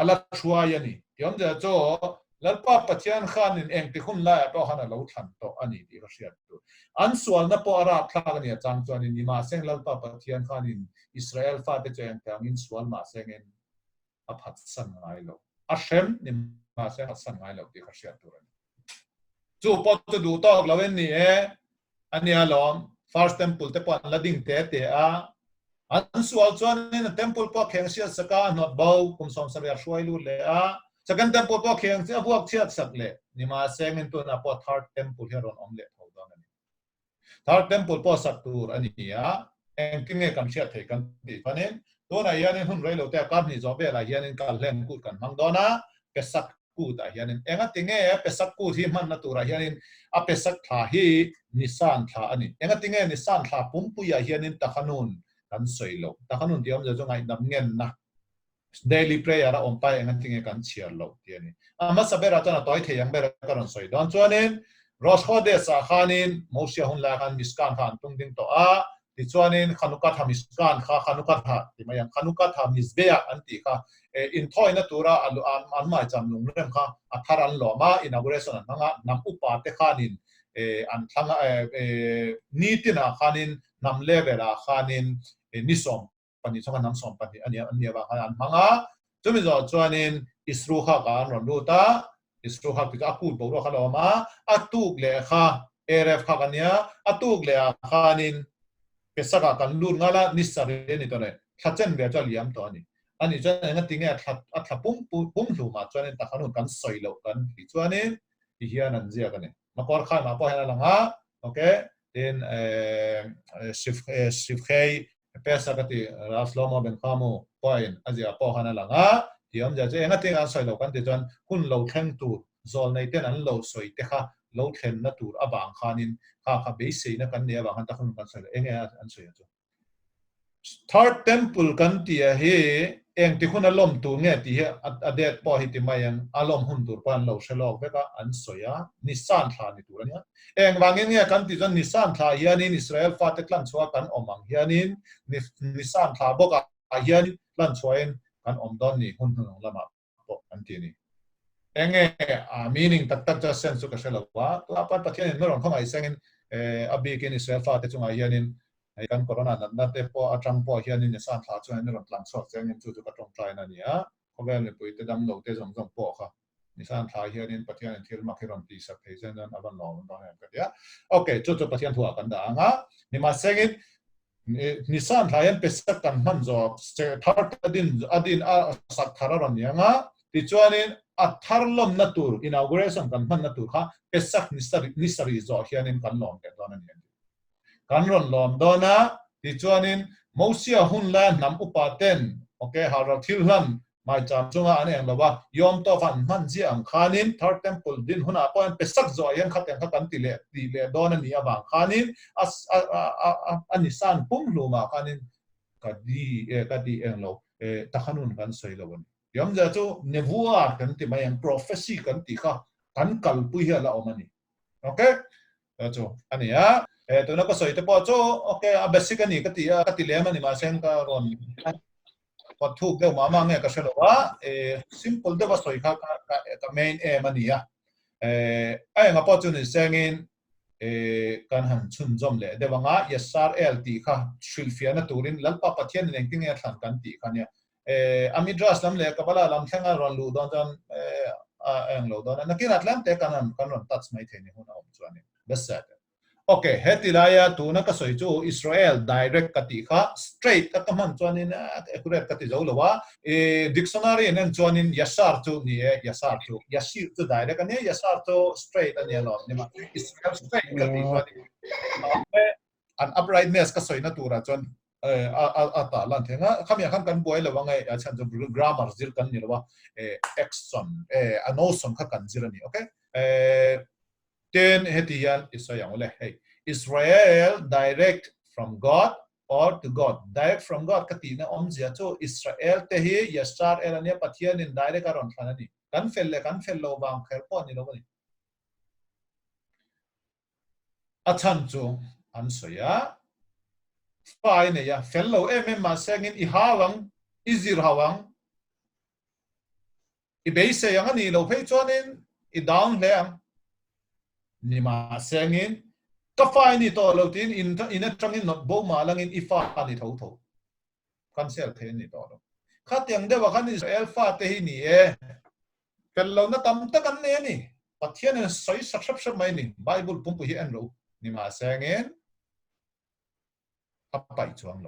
ala thuayani yom ja cho lalpa pathian khanin eng ti khun la to khana lo than to ani ti ka hriat tu an sual na po ara thla ni chang chuan ni ma seng lalpa pathian khanin Israel fa te cheng tang in sual ma sengen a phat san ngai lo a shem ni ma seng a san ngai lo ti ka hriat tu chu pot tu du to lo en ni e ani alom first temple te pon la ding te a an sual chuan in temple po kheng sia saka not bow kum som saria shwai lu le a second temple po kheng sia buak chiat sak le ni ma seng in tu na po third temple heron om le tho don ani third temple po sak tur ani ya eng kinge kam sia thei kan ti panen to na yanin hun rei lo te kam ni zo be la yanin kal len ku kan mang dona pesak ku ta yanin enga tinge pesak ku hi man na tur yanin a pesak tha hi nisan tha ani enga tinge nisan tha pum pu ya yanin ta khanun kan soilo ta khanun diom jo ngai nam ngen na daily prayer on pai enga tinge kan chiar lo tiani ama sabera tana toy theyang bera karon soi don chuanin rosh chodesh a khanin mosia hun la kan miskan khan tung ding to a ti chuanin khanukat ha miskan kha khanukat ha ti mayang khanukat ha misbea anti kha in thoi na tura alu an mai cham lung rem kha atharan loma inauguration an hanga nam upa te khanin an thanga nitina khanin nam levela khanin nisom pani chonga nam som pani ania ba an hanga chumi zo chuanin isru kha kan ron lu ta isru kha pika ku bo ro kha loma atuk le kha erf kha kania atuk le khanin pesaka kan lur ngala nisare ni to ne thachen be cha liam to ani ani chuan nga tinge a pum hlu ma chuan ta khanun kan soilo kan ti chuanin ti hian an zia kan ma kor kha ma po hena langa okay in shifkhei pesa kati raslomo ben khamu point azia po hana langa tiam ja che nga tinga soilo kan ti chuan hun lo thleng tu zol nei ten an lo soi te kha lo thlen na tur abang khanin kha be sei na kan ne ba han ta khun kan soilo enge an soi chu third temple kan ti a he eng ti khuna lom tu nge ti a det po hi ti mayang alom hun tur pan lo shelok beka an soya nisan tha ni tur ania eng wangin nge kan ti jon nisan tha hianin Israel fa te klan chua kan omang hianin nisan tha boka hian klan chuain kan om don ni hun hun lama po kan ti ni enge meaning tak tak just sense ka shelo wa la pa pathian no ron khomai sengin abikin Israel fa te chunga hianin kan corona na te po atang po hian in san tha chuan ron tlang chok chang in chu chu ka tong trai na nia khovel ni pui te dam lo te jong jong po kha ni san tha hian in pathian in thil ma khiron ti sak thei zen an aban lo don han ka ya okay chu chu pathian thua kan da anga ni ma sengin ni san tha hian pesak kan man zo thar adin a sak thara ron nia ti chuan in a tharlom na tur inauguration kan man na tur kha pesak nisari zo hian in kan lom ke don an kan ron lom dona ti chuanin mosia hun la nam upaten okay haral thilhan mai cham chunga ane anglawa yom to van man ji am khanin third temple din huna point pesak zo yan khaten kha kan ti le dona ni awang khanin as ani san pum luma khanin kadi englo ta khanun kan soilawon yom ja chu nebuwa kan ti mai prophecy kan ti kha kan kalpui hi la omani okay chu ania to na ko soi te po cho okay a basically ka ti le mani ma sen ka ron ko thuk de ma ma nge ka shelo wa simple de ba soi ka main mani ya ai nga po chu ni sengin kan han chun jom le de wanga SRL ti kha shilfia na turin lalpa pathian ning ting ya thlan kan ti khania amidras lam le kabala lam thenga ron lu don jan ang lo don na kin atlam te kan ron touch mai theni huna om chuani besa okay hetilaya tu na ka soi chu Israel direct kati kha straight ka man chuanin accurate kati zo lowa dictionary nen chuanin yasar chu ni yasar chu yashir chu direct ani yasar chu straight ani lo ni ma Israel straight kati chuanin an uprightness ka soi na tura chuan ata lan thenga khamya khan kan boy lawa ngai achan jo grammar zir kan ni lawa exon anoson kha kan zirani okay ten hetian isayang ole hey Israel direct from God or to God direct from God katina omzia cho Israel te hi yasar elania pathian in direct aron thanani kan fello bang khelpon ni lawani achan chu an soya fai ne ya fellow ma sengin I hawang izir hawang I beise yang ani lo phei chonin I down le ni ma sengin ka fai ni to lo tin in a tangin not bo ma lang in ifa ni tho kan sel the ni to lo kha tiang de wa kan Israel fa te hi ni fellow na tam ta kan ne ni pathian ne soi sap mai ni bible pum pu hi an ro ni ma sengin apai chuang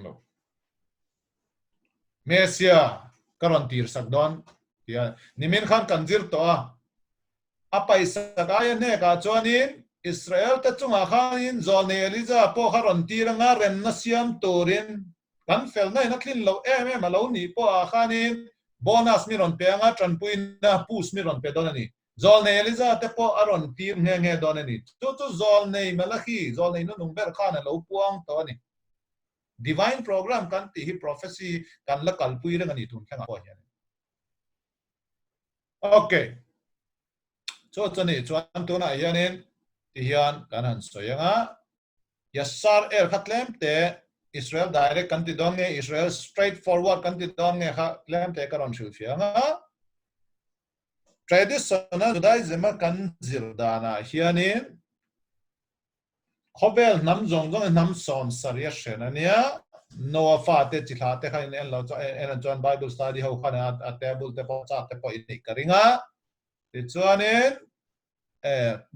lo Mesia karon tir sakdon ya nimin khan kanjir to apai sakaya ne ka chonin Israel ta chunga khanin zone eliza po karon tiranga ren na siam torin kan fel nai na thlin lo malo ni po a khanin bonus mi ron pe anga tranpuin na pus mi ron pe donani zone eliza te po aron tir nge donani chu zone malachi zone no number khana lo puang to ni divine program kan ti hi prophecy kan la kalpui ra ngani tun thanga po hian okay so chani chuan tu na hianin ti hian kan han soyanga yasar khatlem te Israel direct kan ti dong nge Israel straightforward kan ti dong nge khatlem te karon shu fianga traditional Judaism kan zirdana hianin khovel nam zong nam som saria shenania Noah fa te chila te khain en lo en John Bible study ho khana a table te po cha te po ini karinga ti chuanin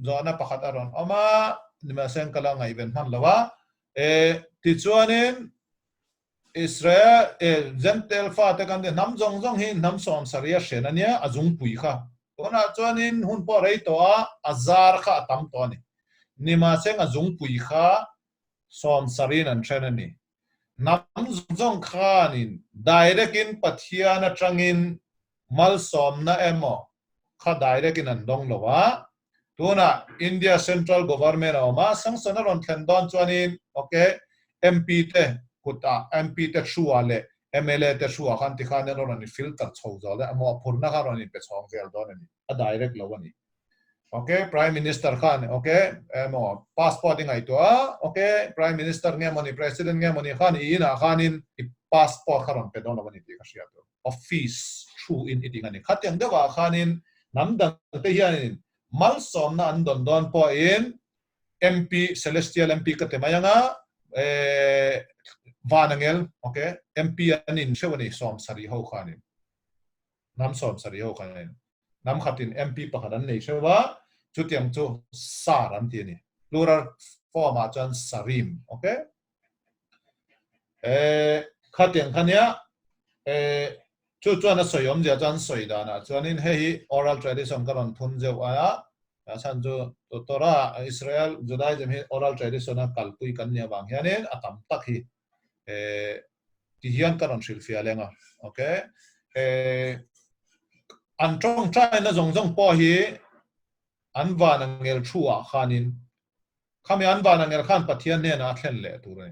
zona pakhat aron oma nima sen kala ngai ben man lawa ti chuanin Israel Gentel fa te kan de nam zong hi nam som saria shenania azung pui kha ona chuanin hun po rei to azar kha tam to ni nima sen azung pui kha som sarin an trenani nam zong khanin direct in pathian atangin mal som na emo kha direct in an dong lowa tuna India central government oma sangsana ron thendon chuanin okay MP te kuta MP te chuale MLA te chua khan ti khan ron ni filter chho zale amo phurna kha ron ni pe chong vel don ni a direct lowani okay prime minister khan okay emo passporting ai to okay prime minister nge moni president nge moni khan ina khanin passport kharon pe don lowani ti ka sia to office through in eating ani khatyang dewa khanin namdang te hianin mal som na an don po in MP celestial MP ka te mayanga vanangel okay MP anin shewani som sari ho khanin nam som sari ho khanin nam khatin MP pakhadan nei shewa chutiang chu saram ti ni plural form a chan sarim okay khatiang khania chu chuan a soyom ja chan soidana chuanin hei oral tradition karon thun je aya chan chu tora Israel Judaism hi oral tradition a kalpui kan nia wang hianin atam tak hi ti hian karon shil fia lenga okay an trong trai na zong po hi an van angel thua khanin khami an van angel khan pathian ne na thlen le tu re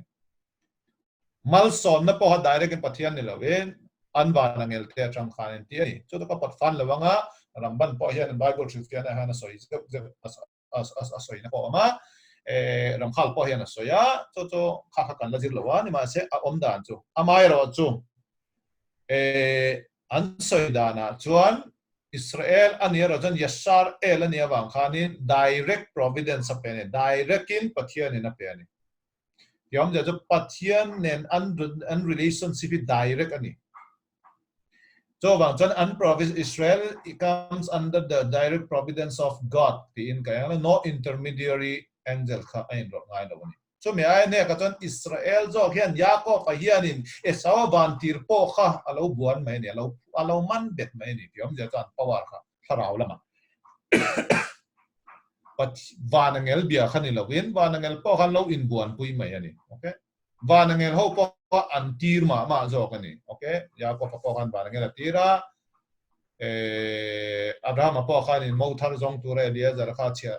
mal som na po direct in pathian ne lawen an van angel te atang khanin ti ani chu to ka pat fan lawanga ramban po hian Bible christian na hana soi as soi na po ma ram khal po hian soya chu kha kan la jir lawa ni ma se a om dan chu amai ro chu an soi dana chuan Israel ania jan yasar ania wang khanin direct providence apene direct in pathian in apene yom ja pathian nen an relationship direct ani so wang jan an providence Israel it comes under the direct providence of God in kaya no intermediary angel kha ain ro ngai lo ni so me ai ne ka jan Israel zo hian Yakob a hianin Esau ban tir po kha alo buan mai ni alo man bet mai ni yom ja jan power kha tharau lama vanangel bia khani lovin vanangel po khan lo in buan pui mai ani okay vanangel ho po antir ma zo kani okay ya ko po khan vanangel atira Abraham po khan in mo thar zong tu re dia zar kha chia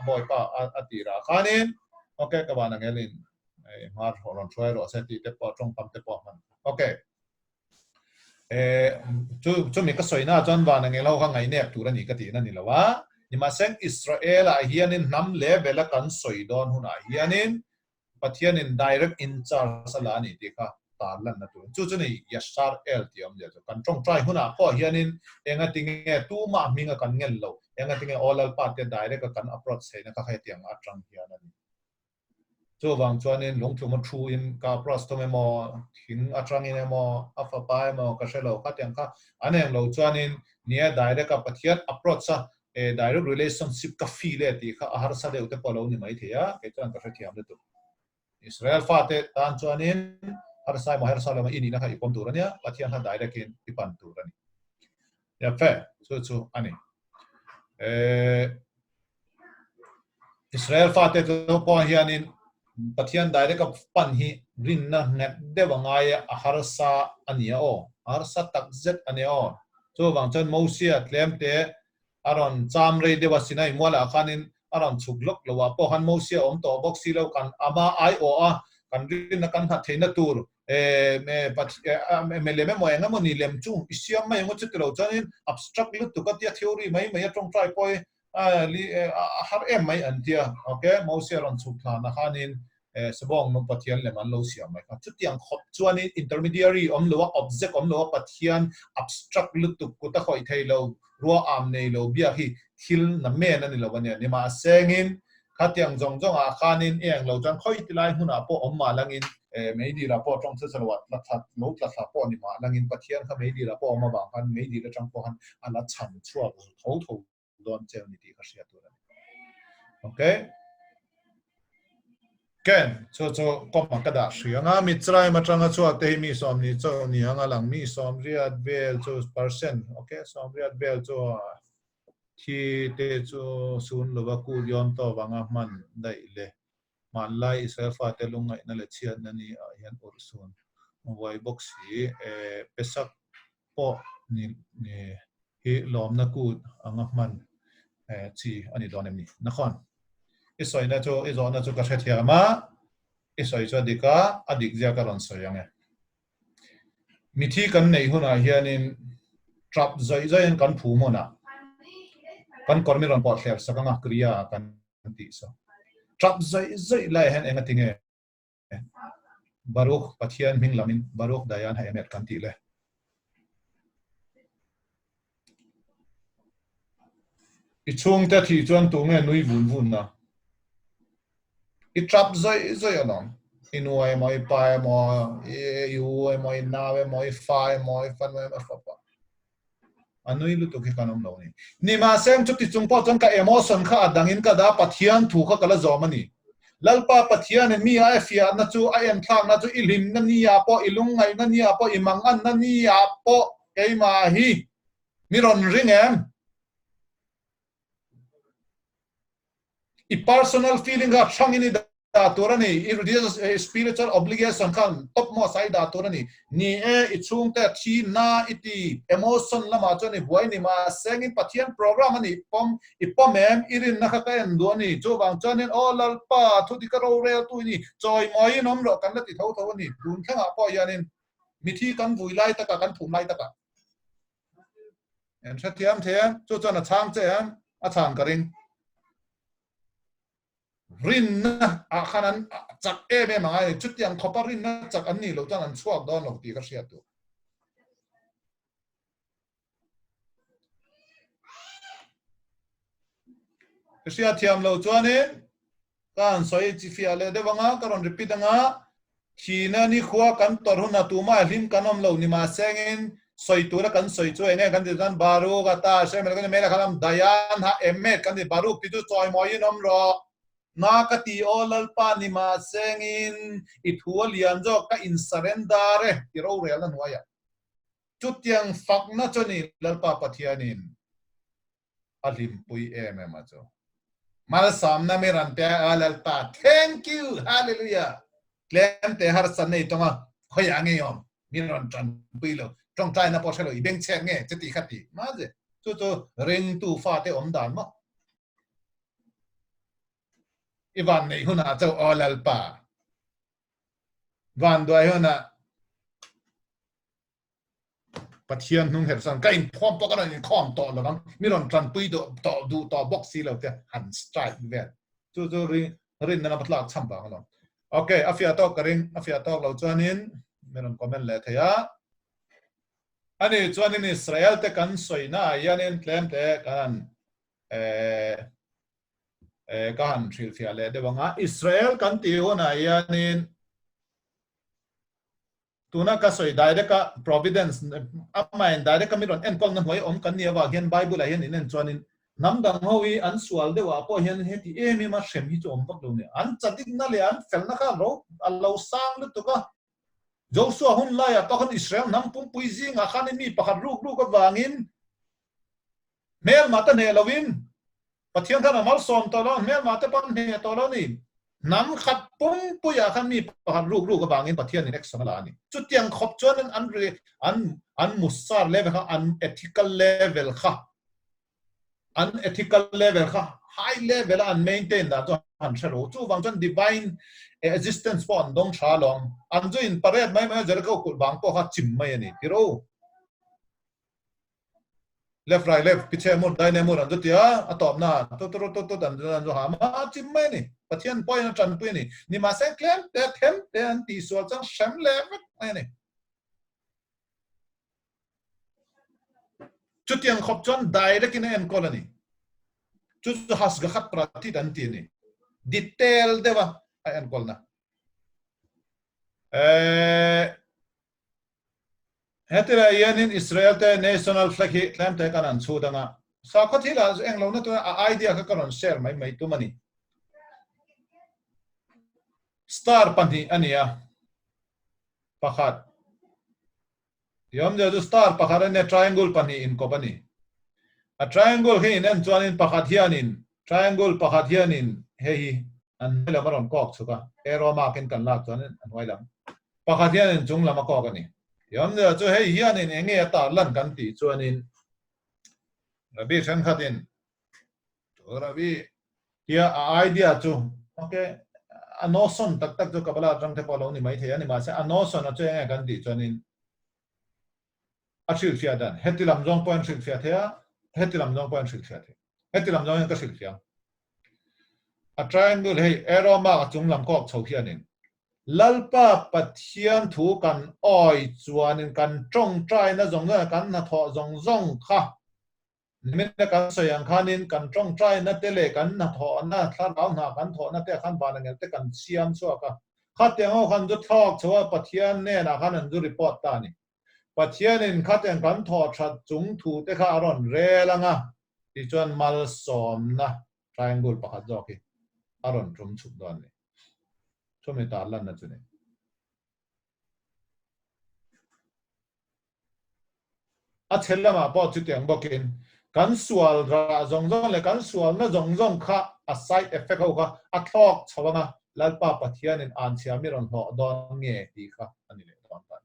boy pa atira khanin okay ka vanangel in mar horon troy ro se ti te po trong pam te po man okay chu mi ka soina chon vanangel ho kha ngai nek tu ra ni ka ti na ni lawa ni ma seng Israel a hianin nam le bela kan soidon huna hianin pathianin direct in charge sala ni ti kha tarlan na tu chu ni yashar el ti om je kan tong try huna ko hianin enga tinge tu ma minga kan ngel lo enga tinge all part te direct kan approach sei na ka khai tiang atang hianan chu wang chuanin long thu ma thu in ka approach to me mo hin atang in mo afa pai mo ka shelo ka tiang ka aneng lo chuanin nia direct ka pathian approach sa direct relationship ka feel ti kha har sa de te polo ni mai thea ke chuan ka thiam le tu Israel fa te tan chuanin har sai mo har sa ma ini na kha ipom tur ania pathian ha direct in ipan tur ani ya fe chu ani Israel fa te to po hianin pathian direct ka pan hi rin na ngat de wangaya har sa ania o har sa tak zet ania o chu wang chen mosia tlem te aron cham rei de wasinai mola khanin aron chuklok lowa po han mosia om to box si lo kan ama ai o a kan rin na kan ha theina tur me leme mo enga mo ni lem chu isiam mai ngo chitlo chanin abstract lu tu ka tia theory mai tong try poi har em mai an tia okay mosia ron chukla na khanin sabong no pathian le man lo siam mai ka chutiang khop chuani intermediary om lo object om lo pathian abstract lu tu ku ta khoi thei lo ruwa am nei lo bia hi thil na men ani lo wania ni ma sengin khatiang jong a khanin eng lo chan khoi tilai huna po om ma langin mei di ra po tong se salawat la that lo tla tha po ni ma langin pathian kha mei di ra po ma ba khan mei di ra chang po han ala chan chua tho don cheu ni ti kha sia tu okay ken cho ko ma ka da shrianga mi trai ma tanga chu te mi som ni cho ni anga lang mi som riat bel cho percent okay som riat bel cho thi te cho sun lo ba ku yon to wanga man dai le man lai Israel fa te lungai na le chian na ni a hian or sun wai box hi pesak po ni hi lom na ku anga man chi ani don em ni na khon isoi na cho ka thia ma isoi cho dika adik zia ka ron so yang mi thi kan nei huna hianin trap zai kan phu mo na kan kormi ron pot thler sakanga kriya kan ti so trap zai lai hen enga tinge Baruch pathian ming lamin Baruch dayan ha emet kan ti le I chung ta thi chuan tu nge nui vun na I trap zai along inuai moi pai mo yu moi nawe moi fai moi fan moi fa anui lu to ki kanom lo ni ma sem chu ti chung po chon ka emotion kha adangin ka da pathian thu kha kala zomani lalpa pathian mi a fia na chu a em thang na chu ilim na ni ya po ilung ngai na ni ya po imangan na ni ya po ei ma hi miron ring em I personal feeling ga thangini da torani I religious spiritual obligation kan top mo sai da torani ni I chung ta thi na iti emotion lama choni buai ni ma sengin pathian program ani pom em irin na kha ka en do ni chu wang chonin olal pa thu di ka ro re tu ni choi moi nom ro kan la ti tho ni dun thanga po yanin mi thi kan vui lai ta ka kan phum lai ta ka en thiam chu chona chang che a chang ka ring rin na a khanan chak eme mangai chutiang khopa rin na chak anni lo tan an chuak don lo ti ka sia tu sia thiam lo chuane kan soi chi fia le de wanga karon repeat anga khina ni khuwa kan tor huna tu ma hlim kanom lo ni ma sengin soi tu la kan soi chu enge kan de dan baru ga ta se me kan me la khalam dayan ha emme kan de baru ti chu choi moi nom ro na ka ti olal pa ni ma sengin ithua lian jo ka in surrender e ro re lan waya chutiang fakna choni lalpa pathianin alim pui em ma cho mal sam na mi ran pe alal ta thank you hallelujah klem te har san nei tonga khoi ange yom mi ran tran pui lo trong trai na po shelo I beng chen nge cheti khati ma je chu ring tu fa te om dan ma iwan nei huna chau alal pa van doi huna pathian nung her san kain phom to kan in khom to lo bang mi ron tran pui do to du to box si lo te han strike ve chu rin na patla cham ba lo okay afia to lo chuanin meron comment le thaya ani chuanin Israel te kan soina yanin claim te kan kan thil fia le de banga Israel kan ti hona yanin tuna ka soi direct ka providence amain direct ka miron en kol na hoi om kan niawa hian bible a hian in en chuanin namdang howi an sual de wa po hian heti emi ma shem hi chom pak lo ne an chatik na le an fel na ka ro allo sang le to ka joshua hun la ya to kan Israel nam pum pui jing a khan mi pakhat ruk ka wangin mel mata ne lawin pathian thana mal som to lo mel mata pan ne to lo ni nam khat pum puya khan mi pakhat ruk ka wangin pathian ni next sala ni chu tiang khop chuan an musar level kha an ethical level kha unethical level kha high level an maintain da to an chalo chu wang chon divine existence po an dong tha long an ju in paret mai jar ko kul bang po kha chim mai ani tiro left right left piche mo dai mo an ju tia atop na to dan ju ha ma chim mai ni pathian po na tran pu ni ni ma se klem te them te an ti so chang shem level mai ni chu tiang khop chon direct in en colony chu has ga khat prati dan ti ni detail deva ayan kolna hetira yanin Israel te national flag hi tlam te kanan chudanga sa khothila englo na to idea ka karon share mai tu mani star pani ania pakhat yom je star pakhat ne triangle pani in company a triangle hi nen chuanin pakhat hianin triangle pakhat hianin hei an la maron kok chuka arrow mark in kan lak chuanin an hoilam pakhat hianin chung lama kok ani yom je chu hei hianin enge ta lan kan ti chuanin rabi than khatin rabi kia idea chu okay anoson tak chu kabala tang te polo ni mai the ani ma se anoson a chu enge kan ti chuanin a thil fia dan hetilam jong point thil fia thea hetilam jong point thil fia the hetilam jong ka thil fia a triangle hei arrow mark chung lam kok chho hianin lalpa pathian thu kan oi chuanin kan tong trai na zong na kan na tho zong kha min na kan soyang khanin kan tong trai na tele kan na tho na thla raw na kan tho na te khan ban ngel te kan siam chu ka khateng ho khan ju thok chwa pathian ne na khan an ju report ta ni pathian in khateng kan tho that chung thu te kha ron re langa ti chuan mal som na triangle pakhat jo ki aron trum chuk don ni chome ta lan na chune a thellama po chu tiang bokin kan sual ra zong le kan sual na zong kha a side effect ho ka a thok chawanga lalpa pathian in an chiami ron ho don nge ti kha ani le don ta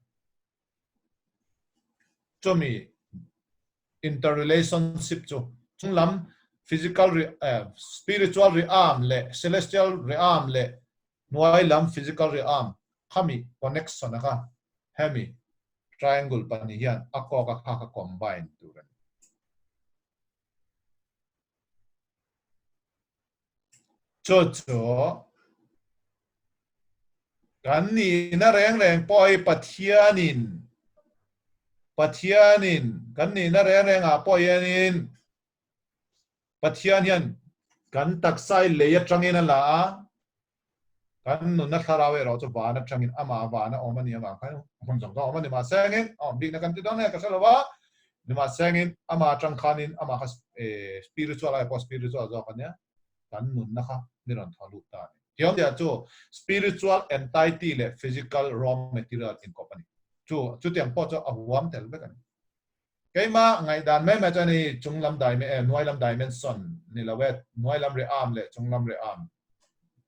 chomi interrelationship chu chunglam physical spiritual realm le celestial realm le nuai lam physical realm khami connection ka hemi triangle pani hian ako ka combine turan cho kan ni na reng poi pathianin kan ni na reng a poi anin pathian hian kan taksai leya tangin la kan nu na tharawe ro chu bana tangin ama bana omani ama kan hon jong ka omani ma sengin dik na kan ti don ne ka salawa ni ma sengin ama tang khanin ama has spiritual ai spiritual zo kan ya kan nun na kha niran thalu ta hiom ya chu spiritual entity le physical raw material in company chu tiang po chu ahuam tel be kan cái mà ngày đàn mấy mà cho nên trung lâm đại men nuôi lâm dimension ni là về nuôi lâm re arm lệ trung lâm re arm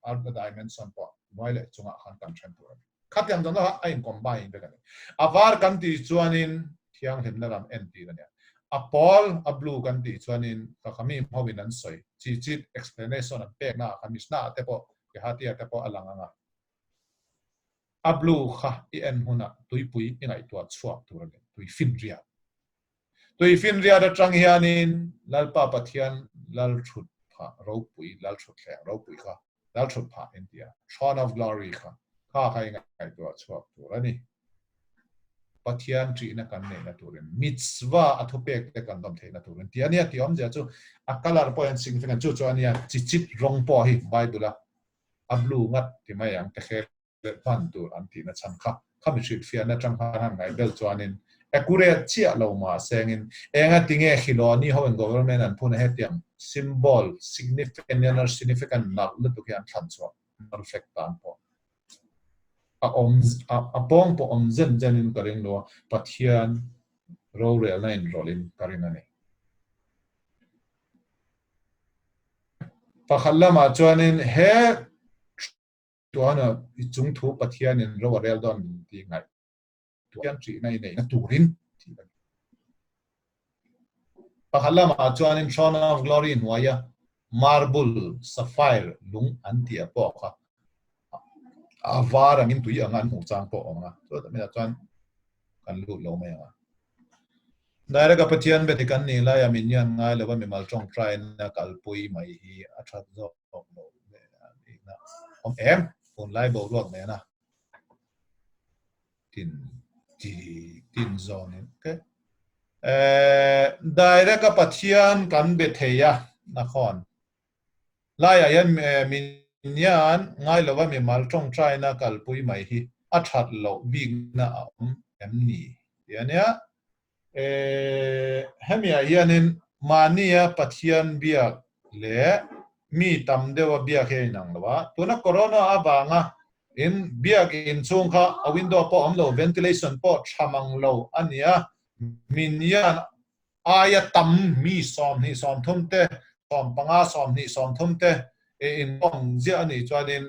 other dimension po nuôi lệ trung akan kan chen tu khát yang trong đó ai combine được cái avar kan ti chuanin thiang hem na lam nt cái này a Paul a blue kan ti chuanin ka kami howin an soi chi chi explanation an pek na kami sna te po ke hatia te po alang anga a blue kha i en huna tuipui ingai tu chuak tu re tui fin ria tui fin ria da tang hianin lalpa pathian lal thut pha ro pui lal thut le ro pui kha lal thut pha india throne of glory kha khai ngai tu chuak tu ra ni pathian tri na kan ne na turin mitzwa athopek te kan dom the na turin ti ania ti om ja chu akalar point significant chu chu ania chichit rong po hi bible a blue ngat ti mai ang te khe pan tu an ti na chan kha khami shit fia na tang han ngai bel chuanin accurate chia lo ma sengin enga tinge khiloni ho government an phun he tiang symbol significant na lu tu hian than chu reflect tan po a pong po zen in karing lo pathian ro real line rolin karing ani pakhallama chuanin he tuana chung thu pathian in ro real don ti ngai tuan tri nei nei na turin pakhallama chuanin throne of glory nuaya marble sapphire lung antia po kha avar angin tui angan hu chang po onga so ta me chuan kan lu lo me anga daira ka pathian be kan ni la ya min yan ngai lewa mi mal chong try na kalpui mai hi a that zo ok lo me na om em on lai bo lok me na tin zone okay daira ka pathian kan be theya na khon la ya yan min yan ngai lewa mi mal chong try na kalpui mai hi a that lo big na om em ni ya hemia hianin mania pathian biak le mi tam dewa biak he nang lawa tuna corona abanga in biak in chung kha a window po amlo ventilation po thamang lo ania minyan aya tam mi som ni som thumte som panga som ni som thumte in pong zia ani chuanin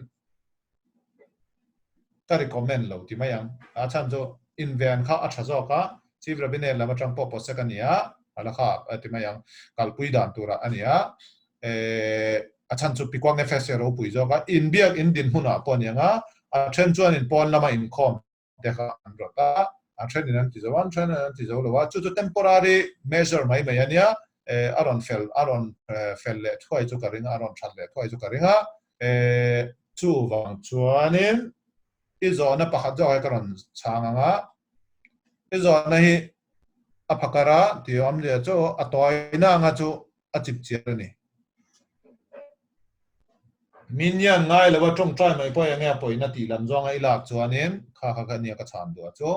ka recommend lo ti mayang a chan jo in van kha a thazo ka chief rabine lama tang po sekania ala kha atimayang kalpui dan tura ania achan chu pikwang ne fese ro pui zo ka in biak in din huna ponyanga a chen chuan in pon lama in khom dekha androta a chen in anti zawan chen anti zo lo chu temporary measure mai mai ania aron fel le thoi chu karing aron chat le thoi chu karinga chu wang chuanin izona pakhat zo ka ron changanga izona hi apakara ti amle cho atoina nga chu achip cherani minyan ngai lewa tong trai mai poi anga poi na ti lam zonga ilak chuanin kha nia ka chan do cho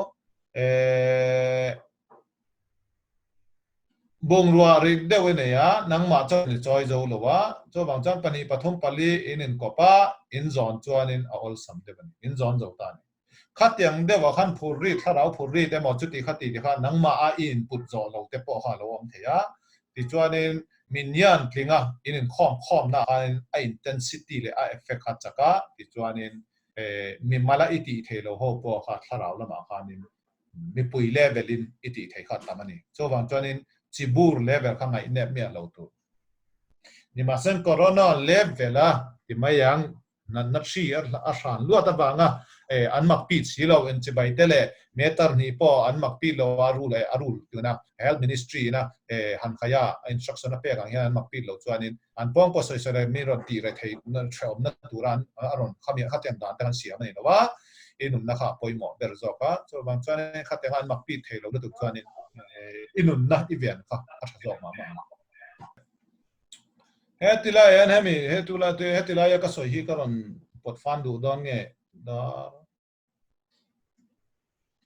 bong ruwa rik de we ne ya nang ma cho ni choi zo lowa cho bang chang pani pathum pali in kopa in zon chuanin a ol sam de ban in zon zo ta khatiang de wa khan phuri tharau phuri te mo chuti khati de kha nangma a in put zo lo te po kha lo om theya ti chuanin minyan tlinga in khom na a intensity le a effect kha chaka ti chuanin mi mala iti thelo ho po kha tharau lama khanin mi pui level in iti thei kha tamani so wang chuanin chibur level kha ngai ne me lo tu ni ma sen corona level a ti mayang na chi a san lu ta banga an mak pi chilo en che bai tele meter ni po an mak pi lo arul tu na health ministry na han khaya instruction a pe gang hian mak pi lo chuanin an pong po soi soi mi ron ti re thei na thom na turan aron khamia khatem dan tan sia mai lawa inum na kha poimo ber zo ka so bang chuanin khatem an mak pi thei lo tu chuanin inum na event kha a tha zo ma hetila en hemi hetila ya ka soi hi karon pot fan du don nge da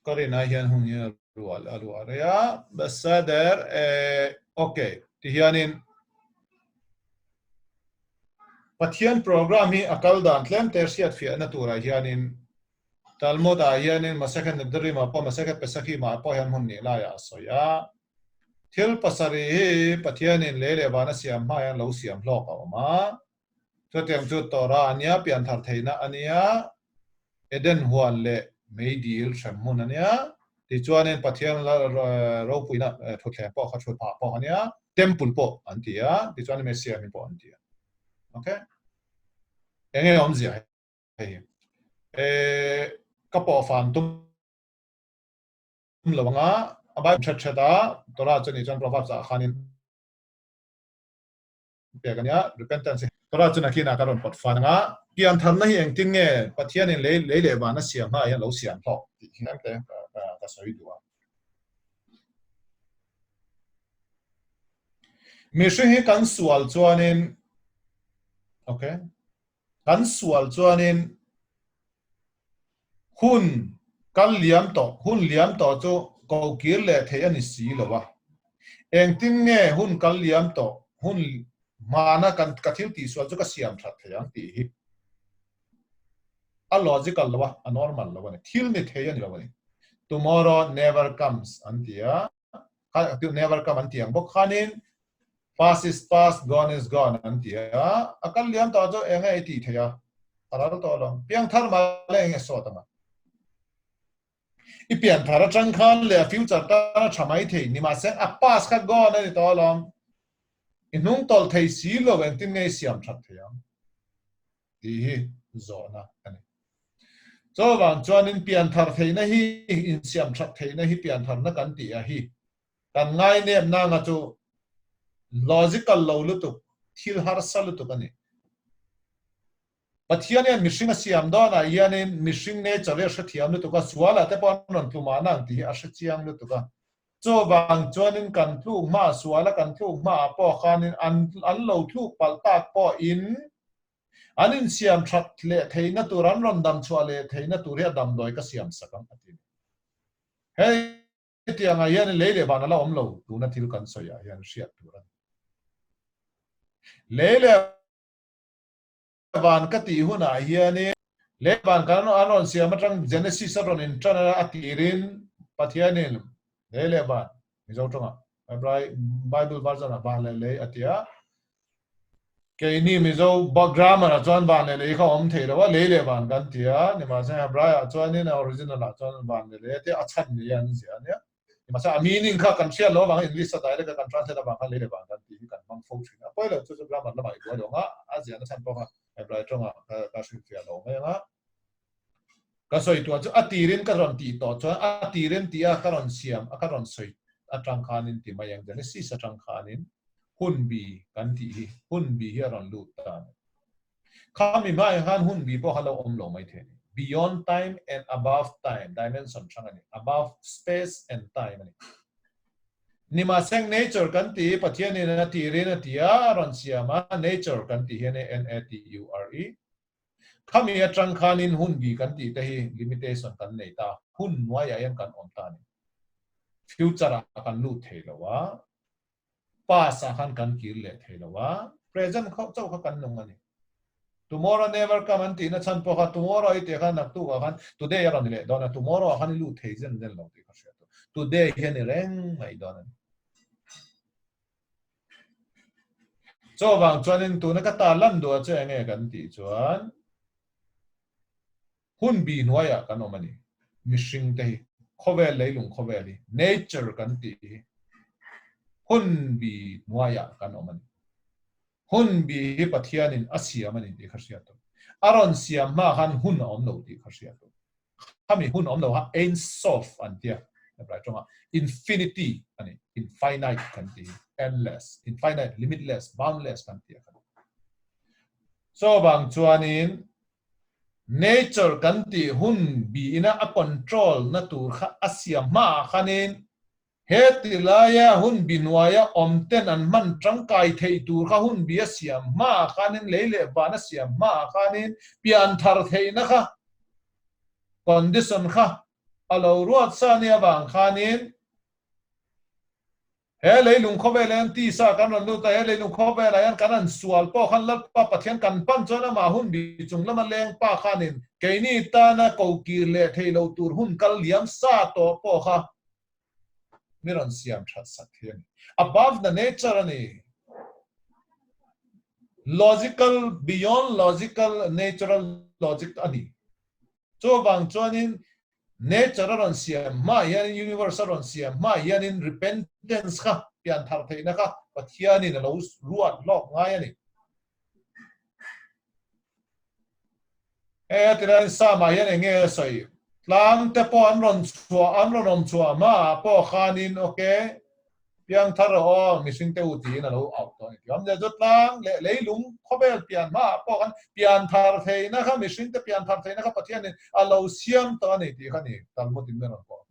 karina hian hung ya rual ya basader okay ti hianin pathian program hi akal dan tlem tersiat fi natura hianin talmud a hianin masakat nadri ma po masakat pesaki ma po hian hun ni la ya so ya thil pasari pathian in le bana siam ma yang lo siam hlok ma cho tiang chu tora ania pian thar theina ania eden huan le meidil thammun ania ti chuanin pathian ro puina thothle po kha thut pa po ania temple po antia ti chuanin me siam po antia okay enge om zia hei kapo fan tum lawanga abai chachada tora chani chan proverbs khanin pegania repentance tora chuna kina karon pot fananga pian than na hi engtin nge pathian in le ba na siam ha ya lo siam tho ti hinam te ka soi duwa mi shi hi kan sual chuanin okay kan sual chuanin hun kan liam to chu ko kir le the ani si lowa engtin nge hun kan liam to hun mana kan kathil ti sual chu ka siam that thayang ti hi a logical lawa a normal lawa ne thil ni theyan lawa ne tomorrow never comes antia ka never come antiang bok khanin past is past gone is gone antia akal liam to jo enga ti theya tarar to lo piang thar ma le nge so tama i pian thar chang khan le future ta chamai the ni ma se a past ka gone ni to lo inung tol thei si lo wen tin nge siam that theya ti hi zo na ani cho wang chuan in pian thar theina hi in siam that theina hi pian thar na kan ti a hi kan ngai nem na nga chu logical lo lu tu thil har sal tu kan ni pathian yan mishing siam do na yanin mishing ne chale sha thiam lu tu ka swala te pon non tu ma nang ti a sha chiang lu tu ka cho wang chuan in kan thu ma swala kan thu ma po khanin an lo thu pal tak po in anin siam that le theina tu ran ron dam chwale theina tu ria dam doi ka siam sakam atin hey tianga yan leile bana la omlo tu na thil kan soya yan riat tu ran leile ban ka ti huna hiani le ban kan anon siam atang genesis ron in tana atirin pathianin leile ban mi zo tonga bible version ban le atia cái ni mi zo ba grammar chuan ban le kha om thei lo wa le ban kan tia ni ma sa bra chuan ni na original la chuan ban le te achan ni yan sia ne ni ma sa meaning kha kan sia lo bang english ta le kan translate ba kha le ban kan ti kan bang fo thina poi lo chu grammar la mai ko lo nga a sia na chan po kha bra chonga ka shu tia lo me nga ka soi tu chu atirin ka ron ti to chuan atirin ti a ka ron siam a ka ron soi atang khanin ti ma yang jane si sa tang khanin hun bi kan ti hun bi hi ron lu ta khami mai han hun bi bo halo om lo mai the beyond time and above time dimension changani above space and time ani ni ma seng nature kan ti pathian ni na ti re na ti a ron siama nature kan ti hene nature khami atang khanin hun bi kan ti te hi limitation kan nei ta hun wa ya yan kan om ta ni future kan lu the lo wa past akan kan kirle thelawa present kho chau kha kan nong ani tomorrow never come anti na chan po kha tomorrow ite kha nak tu kha today ron le dona tomorrow khan lu theizen den lo ti kha today hen reng mai dona cho wang chuanin tu na ka ta lam do che nge kan ti chuan hun bi noya kan omani mishing te khovel leilung khoveli nature kan ti hun bi noya kan omani hun bi hi pathianin asiam ani ti khasia to aron siam ma han hun om lo ti khasia to khami hun om lo ha ein sof antia right tonga infinity ani infinite kan ti endless infinite limitless boundless kan ti so bang chuanin nature kan ti hun bi ina a control na tur kha asiam ma khanin heti laya hun binwaya omten an man trangkai thei tur kha hun bia siam ma khanin leile bana siam ma khanin pian thar thei na kha condition kha alo ruat sa nia bang khanin he leilung khobe len ti sa kan ron lu ta he leilung khobe la yan kan an sual po khan lat pa pathian kan pan chona ma hun bi chung lama leng pa khanin keini ta na ko ki le thei lo tur hun kal liam sa to po kha miron siam that sakhian above the nature ani logical beyond logical natural logic ani cho bang chuanin nature ron siam ma yan universal ron siam ma yan in repentance kha pian thar theina kha pathiani na lo ruat lok ngai ani tira sa ma yan nge sai tlang te po an ron chua ma po khanin okay piang thar o missing te uti na lo out to yam ja jot lang le lung khobel pian ma po kan pian thar theina kha missing te pian thar theina kha pathian a lo siam to ni ti khani talmud in na ko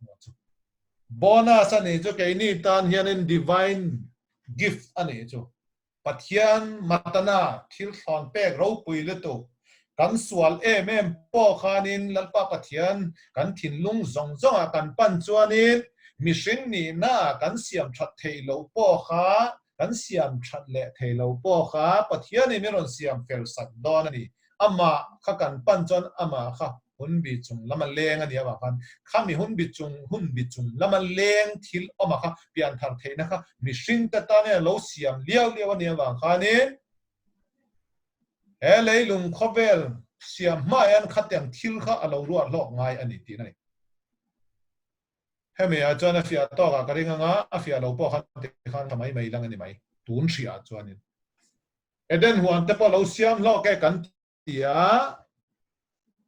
bonus ani jo ke ni tan hian in divine gift ani jo pathian matana thil thon pek ro pui le to kan sual em po khanin lalpa pathian kan thinlung zong zong a kan pan chuanin mishing ni na kan siam that thei lo po kha kan siam that le thei lo po kha pathian ni meron siam fel sat don ani ama kha kan pan chon ama kha hun bi chung lama leng ani awa kan khami hun bi chung lama leng thil oma kha pian thar thei na kha mishing ta ta ne lo siam liao ani awa khanin lei lung khovel siam ma yan khatyang thil kha alo ruat lok ngai ani ti nai hemi a chuan a fia to ka ringa nga a fia lo po khan te khan mai mai lang ani mai tun ria chuanin eden huan te po lo siam lo ke kan tia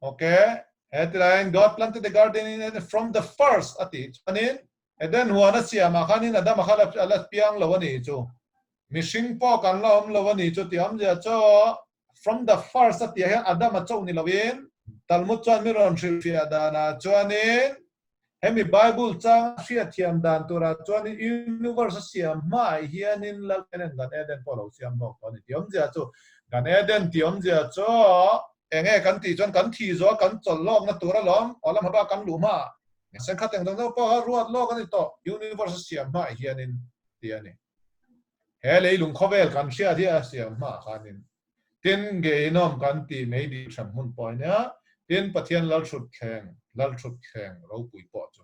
okay headline God planted the garden in from the first ati chuanin eden huan a siam a khanin adam a khala ala piang lo ani chu mishing po kan lom lo ani chu tiam ja cho from the first ati ha adam a chau ni lovin talmud chuan mi ron thil fia dana chuanin hemi bible chang ria thiam dan tura chuanin universe siam mai hianin lalken gan eden polo siam bok ani tiam ja chu gan eden tiam ja cho enge kan ti chuan kan thi zo kan chol lok na tura lom olam haba kan luma sen khateng dong po ruat lok ani to universe siam mai hianin tiani hele lung khovel kan ria dia siam ma khanin tin ge nom kan ti mei di tham hun poina tin pathian lal thut kheng ro pui po chu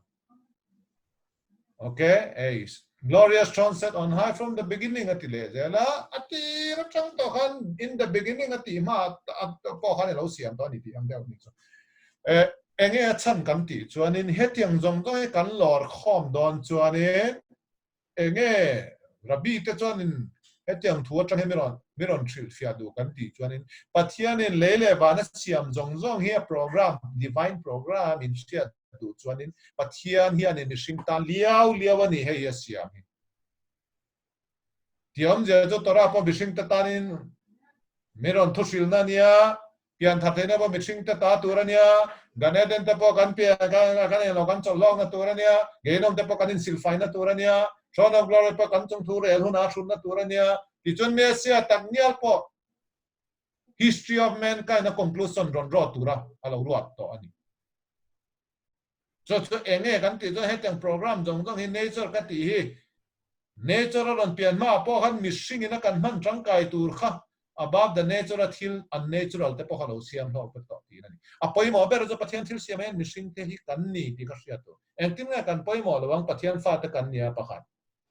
okay ace glorious throne set on high from the beginning atile zela ati rachang to khan in the beginning ati ma po khan lo siam to ni ti am deu ni chu enge chan kan ti chuanin hetiang jong to kan lor khom don chuanin enge rabi te chuanin hetiang thua tang miron thil fia du kan ti chuanin pathianin lele bana siam jong jong hi program divine program in sia du chuanin pathian hian in mishing ta liao ani hei siam hi tiam je jo tora po mishing ta tanin miron thusil na nia pian thatena po mishing ta ta turania ganeden ta po kan pia kan lo kan cholong na turania geinom ta po kanin silfai na turania Throne of glory po kan chung thu rel huna thun na turania ti chun me sia taknial po history of mankind na conclusion ron ro tura alo ruat to ani so enge kan ti jo hetang program jong jong hi nature ka ti hi nature ron pian ma po han mishing ina kan man tangkai tur kha above the natural thil unnatural te po halo siam lo pe to ti ani a poi mo ber jo pathian thil siam en mishing te hi kan ni ti ka sia to en tin nga kan poi mo lawang pathian fa te kan nia pakhat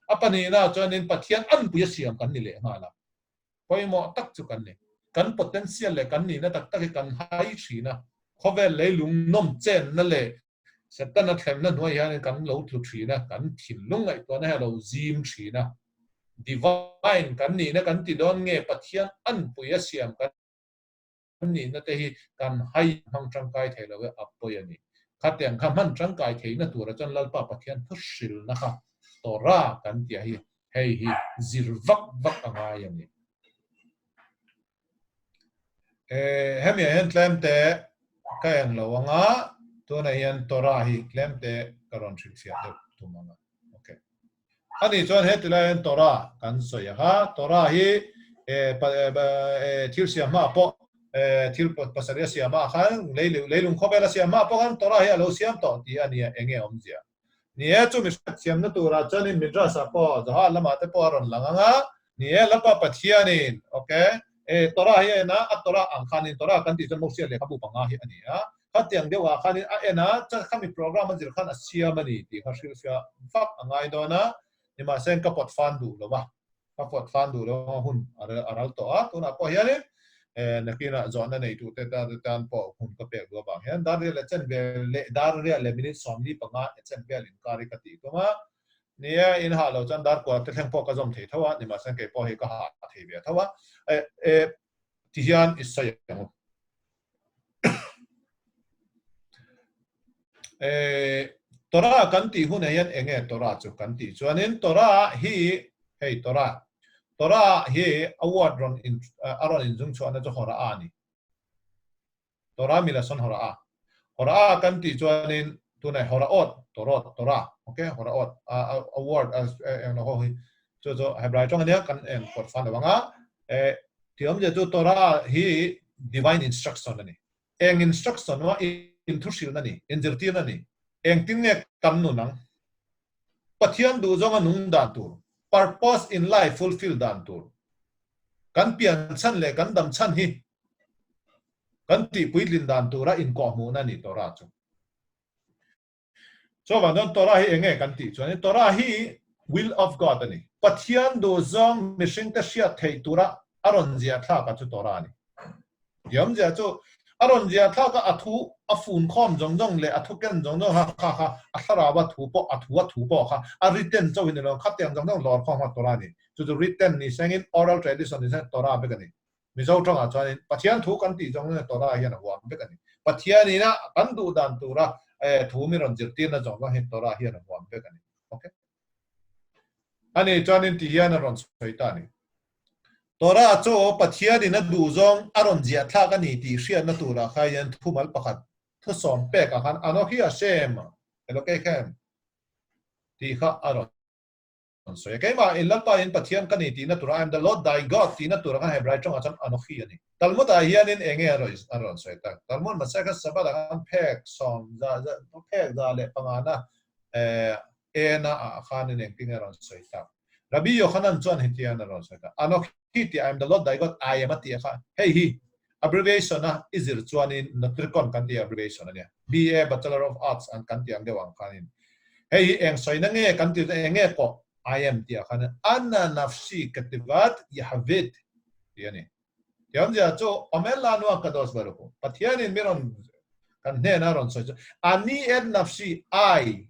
apani na chuanin pathian an puya siam kan ni le ngala poi mo tak chu kan ni kan potential le kan ni na tak tak kan hai thina khovel le lung nom chen na le setana thlem na noi han kan lo thu thina kan thin lung ai to na lo zim thina divine kan ni na kan ti don nge pathian an puya siam kan ni na te hi kan hai hang tangkai thelo we apoi ani khatyang khaman tangkai theina tura chan lalpa pathian thusil na kha tora kan tia hi hei hi zirvak vak anga yani hemi hen tlem te kayan lawanga to na yan tora hi tlem te karon thik sia te tumanga okay ani chuan hetila yan tora kan so ya ha tora hi thil sia ma po thil pasaria sia ma khan leilung khobela sia ma po kan tora hi alo siam to ti ani enge omzia nie chu mi siam na tura chanin midrasa po zaha lama te po ron langanga nie lapa pathianin okay tora hi na atora angkhanin tora kan ti jan mosia le khabu panga hi ani a khatiang dewa khanin a ena cha khami program anjir khan asiam ani ti kha shil sia fak angai dona ni ma sen ka pot fan du lo ba ka pot fan du lo hun aral to a tu na po hian nakina zona nei tu te ta tan po hun ka pe go ba hian dar le chen ve le dar re le minute somni panga chen ve lin kari ka ti to ma nia in ha lo chan dar ko te theng po ka zom thei thawa ni ma sen ke po hi ka ha thei ve thawa ti hian is sa yang tora kan ti hun hian enge tora chu kan ti chuanin tora hi hei tora hi award ron in aron in jung chuan chu hora ani tora mila son hora kan ti chuanin tunai hora ot tora okay hora ot award as no ho hi chu hebrai chong ania kan en pot fan wanga tiom je chu tora hi divine instruction ani eng instruction wa in thusil nani in zirti nani eng tin nge kan nu nang pathian du zonga nung dan tur purpose in life fulfill dan tur kan pian chan le kan dam chan hi kan ti puitlin dan tura in ko mu na ni tora chu so wa don tora hi enge kan ti chu ni tora hi will of god ani pathian du zong mishing ta sia thei tura aron zia tha ka chu tora ni yam zia chu aron zia tha ka athu afun khom jong jong le athu ken jong jong ha athara wa thu po ha a written chu in lo khat yang jong jong lor khom ha tora ni chu written ni sengin oral tradition ni sa tora be kan ni mi zo tong a chuan pathian thu kan ti jong ne tora hian a wam be kan ni pathian ni na kan du dan tura thu mi ron jir tin na jong jong hin tora hian a wam be kan ni okay ani chuan in ti hian a ron soi ta ni tora chu pathian ni na du jong aron zia thla ka ni ti hriat na tura khayan thumal pakhat thu som pe ka khan anokhi a shem elokai khem ti kha aron so ke ma in lapa in pathian kan ni ti na tura I am the lord thy god ti na tura kan hebrai chong acham anokhi ani talmud a hian in enge aron so ta talmud masaka sabat kan phek som za phek za le pangana na khan in engting aron so ta Rabbi Yochanan chuan hitian aron so ta anokhi ti I am the lord thy god I am ati kha hey hi abbreviation na izir chuan in natrikon kan ti abbreviation ania BA Bachelor of Arts and kan ti ang dewang khanin hey eng soi na nge kan ti enge ko I am dia khana anna nafsi katibat yahvid yani yam ja cho amela no kados baruko pathian in meron kan ne na ron so ani ed nafsi I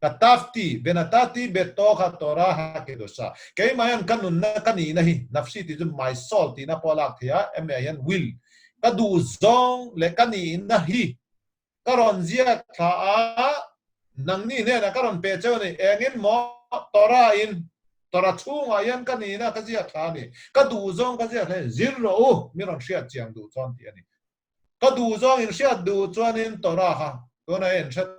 katafti benatati betoka torah kedosa kay mayan kanun na kanina hi nafsi ti my soul ti na polak thia emayan will kadu zong le kanina hi karon zia tha nangni ne na karon pe chone engin mo tora chunga yan kanina ka zia thani ka du zong ka zia thai zero miron sia chiang du chon ti ani ka du zong in sia du chuan in tora ha ko na en chat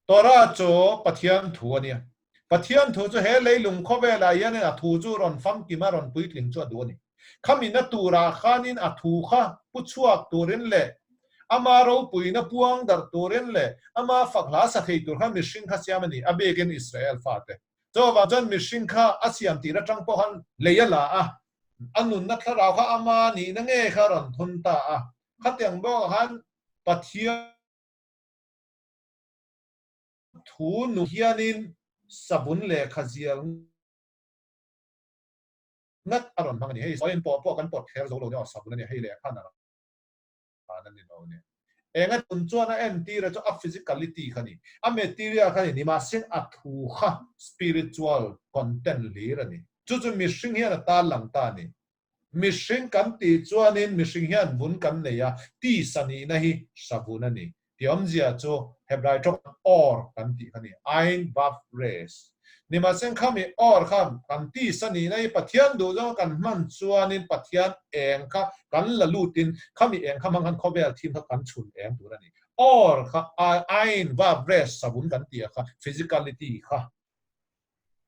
tora cho pathian thu ania pathian thu chu he leilung khobe la yan a thu chu ron fam ki maron puitling chu du ani khamina tura khanin a thu kha puchuak turin le amaro puina puang dar turin le ama fakla sa thei tur kha mishing kha siamani abegen Israel fate so wa jan mishing kha asiam ti ra tang po han leyala a anun na thara kha ama ni na nge kha ron thun ta a khatyang bo han pathian thu nu hianin sabun le khazial ngat aron bangani hei soin po kan pot kher zo lo ne sabun ni hei le khan na nan ni no ne enga tun chuana en ti ra cho a physicality khani a material khani ni ma sin a thu kha spiritual content le ra ni chu chu mi hring hian ta lang ta ni mi hring kan ti chuanin mi hring hian bun kan ne ya ti sani na hi sabun ani tiom zia chu hebrai chok or kan ti khani ein vav res ni ma sen khami or kham kan ti sani na hi pathian du zo kan man chuanin pathian eng kha kan la lutin khami eng khamang han khobel thim kha kan chun eng tu ani or kha ein vav res sabun kan ti kha physicality kha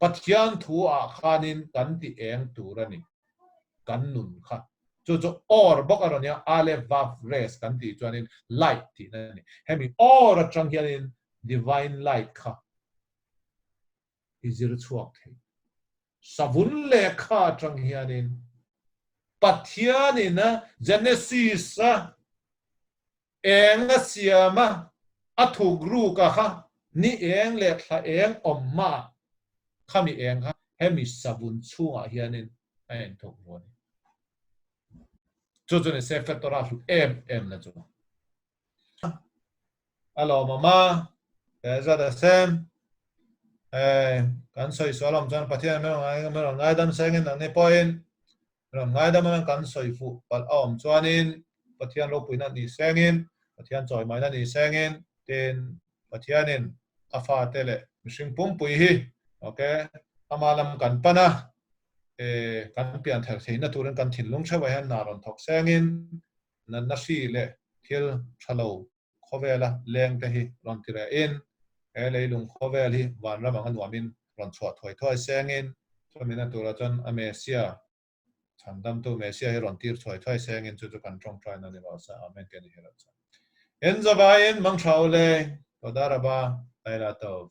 pathian thu a khanin kan ti eng tu ani kan nun kha chu or bok aronia ale vav res kan ti chuanin light ti na ni hemi or atang hianin divine light kha izir chuak thei savun le kha atang hianin pathian ina genesis a enga siama athugru ka kha ni eng le kha eng omma khami eng ha hemi sabun chunga hianin en thok ron chu chu ne sefer tora lu em na chu alo mama za da sem kan soi solam chan pathian me ngai dam sengin ang ne point ngai dam kan soi fu pal om chuanin pathian lo puina ni sengin pathian choi mai na ni sengin ten pathianin afa tele mishing pum pui hi okay amalam kan pana kan pian thar theina turan kan thinlung thawa han naron thok sengin nan na si le thil thalo khowela leng te hi ron tira in leilung khovel hi wan ramang anuamin ron chhuat thoi thoi sengin chomina tura chon amesia chandam tu mesia hi ron tir thoi thoi sengin chu chu kan tong trai na ni ba sa amen ke ni hera cha en zabain mang thaule todaraba laila tov